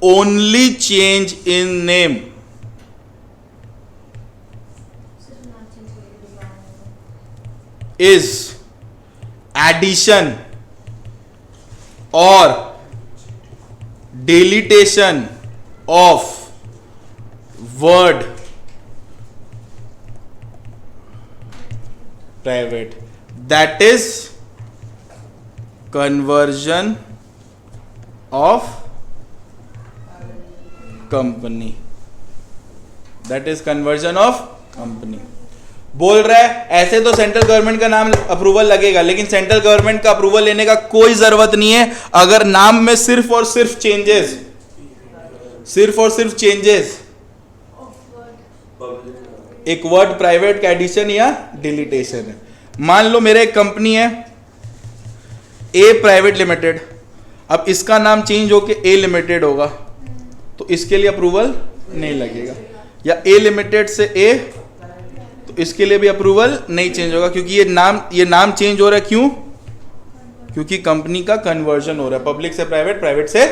only change in name is addition और deletion of word private, that is conversion of company, that is conversion of company. बोल रहा है ऐसे तो सेंट्रल गवर्नमेंट का नाम अप्रूवल लगेगा, लेकिन सेंट्रल गवर्नमेंट का अप्रूवल लेने का कोई जरूरत नहीं है अगर नाम में सिर्फ और सिर्फ चेंजेस एक वर्ड प्राइवेट का एडिशन या डिलीटेशन है। मान लो मेरा एक कंपनी है ए प्राइवेट लिमिटेड, अब इसका नाम चेंज होके ए लिमिटेड होगा तो इसके लिए अप्रूवल नहीं लगेगा, या ए लिमिटेड से ए तो इसके लिए भी अप्रूवल नहीं चेंज होगा, क्योंकि ये नाम चेंज हो रहा है। क्यों? क्योंकि कंपनी का कन्वर्जन हो रहा है, पब्लिक से प्राइवेट, प्राइवेट से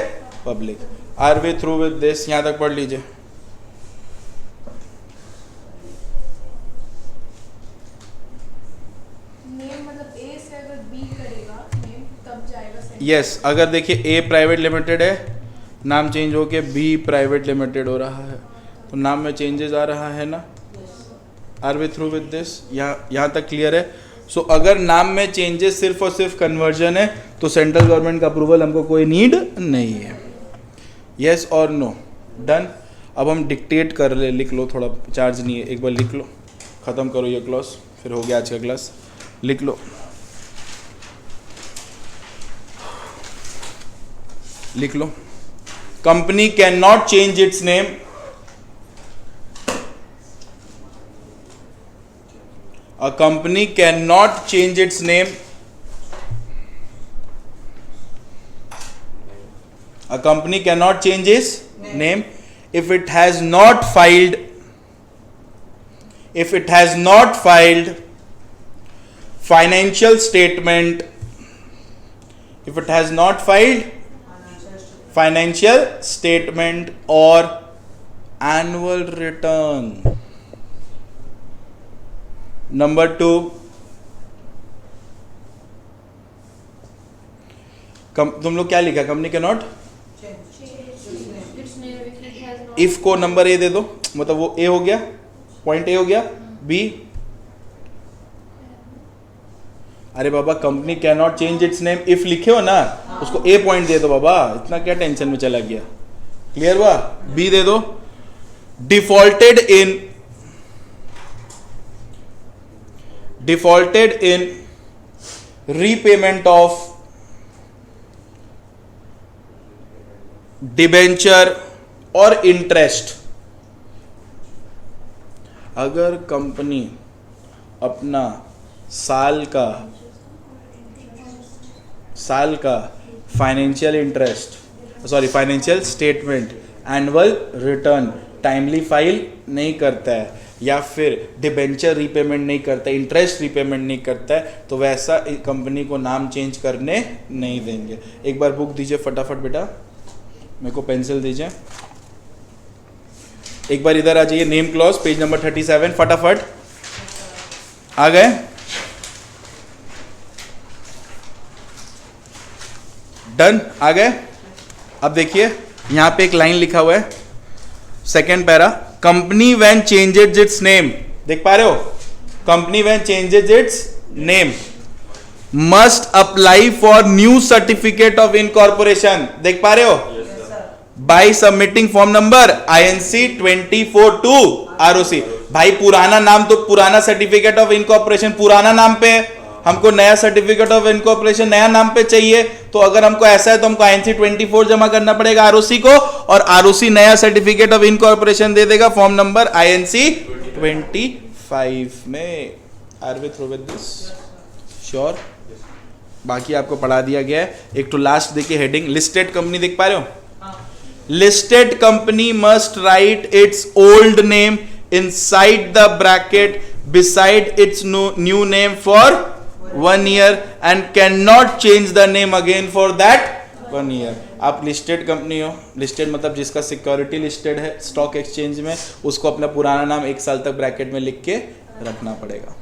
public. Are we through with this? यहां तक पढ़ लीजिए। यस, अगर देखिए ए प्राइवेट लिमिटेड है, नाम चेंज होके बी प्राइवेट लिमिटेड हो रहा है तो नाम में चेंजेस आ रहा है ना। Are we through with this? यहाँ तक क्लियर है? सो अगर नाम में चेंजेस सिर्फ और सिर्फ कन्वर्जन है तो सेंट्रल गवर्नमेंट का अप्रूवल हमको कोई नीड नहीं है। यस और नो? डन। अब हम डिक्टेट कर ले, लिख लो, थोड़ा चार्ज नहीं है, एक बार लिख लो, ख़त्म करो ये क्लास, फिर हो गया आज का क्लास। लिख लो, लिख लो। Company cannot change its name, a company cannot change its name, a company cannot change its name if it has not filed financial statement, if it has not filed financial statement or annual return. Number 2, तुम लोग क्या लिखा? कंपनी के नॉट इफ को नंबर ए दे दो, मतलब वो ए हो गया, पॉइंट ए हो गया। बी, अरे बाबा company cannot change its name, if लिखे हो ना उसको ए पॉइंट दे दो बाबा, इतना क्या टेंशन में चला गया? क्लियर हुआ? बी दे दो, defaulted in repayment of debenture और इंटरेस्ट। अगर कंपनी अपना साल का financial financial statement, annual return timely file नहीं करता है, या फिर डिबेंचर रीपेमेंट नहीं करता है, इंटरेस्ट रीपेमेंट नहीं करता है, तो वैसा कंपनी को नाम चेंज करने नहीं देंगे। एक बार बुक दीजिए फटाफट बेटा, मेरे को पेंसिल दीजिए। एक बार इधर आ जाइए, नेम क्लॉज पेज नंबर 37, फटाफट आ गए? डन, आ गए? अब देखिए यहां पे एक लाइन लिखा हुआ है, second para, company when changes its name, देख पा रहे हो? Company when changes its name must apply for new certificate of incorporation, देख पा रहे हो? By submitting form number INC 24/2 ROC। भाई पुराना नाम तो पुराना सर्टिफिकेट ऑफ इनकॉर्पोरेशन पुराना नाम पे, हमको नया सर्टिफिकेट ऑफ इनकॉर्पोरेशन नया नाम पे चाहिए, तो अगर हमको ऐसा है तो हमको INC 24 जमा करना पड़ेगा ROC को, और ROC नया सर्टिफिकेट ऑफ इनकॉर्पोरेशन दे देगा फॉर्म नंबर INC 25 में। Are we through with this? Sure? बाकी आपको पढ़ा दिया गया है। एक तो लास्ट देखिए हेडिंग, लिस्टेड कंपनी, देख पा रहे हो? Listed company must write it's old name inside the bracket beside its new name for 1 year and cannot change the name again for that 1 year। आप लिस्टेड कंपनी हो, लिस्टेड मतलब जिसका सिक्योरिटी लिस्टेड है स्टॉक एक्सचेंज में, उसको अपना पुराना नाम 1 साल तक ब्रैकेट में लिख के रखना पड़ेगा।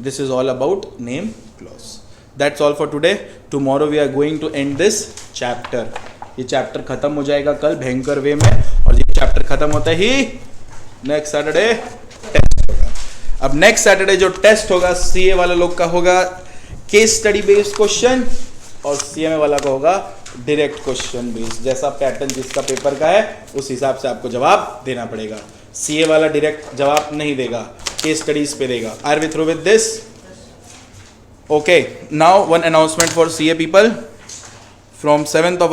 This is all about name clause. That's all for today. Tomorrow we are going to end this chapter. ये चैप्टर खत्म हो जाएगा कल भयंकर वे में, और ये चैप्टर खत्म होता ही नेक्स्ट सैटरडे टेस्ट होगा. अब नेक्स्ट सैटरडे जो टेस्ट होगा सीए वाले लोग का होगा केस स्टडी बेस्ड क्वेश्चन, और सीएमए वाला का होगा डायरेक्ट क्वेश्चन बेस्ड. जैसा पैटर्न जिसका पेपर का है उस हिसाब से आपको जवाब देना पड़ेगा. सीए वाला डायरेक्ट जवाब नहीं देगा, केस स्टडीज पे देगा. Are we through with this? Okay, now one announcement for CA people. From 7th of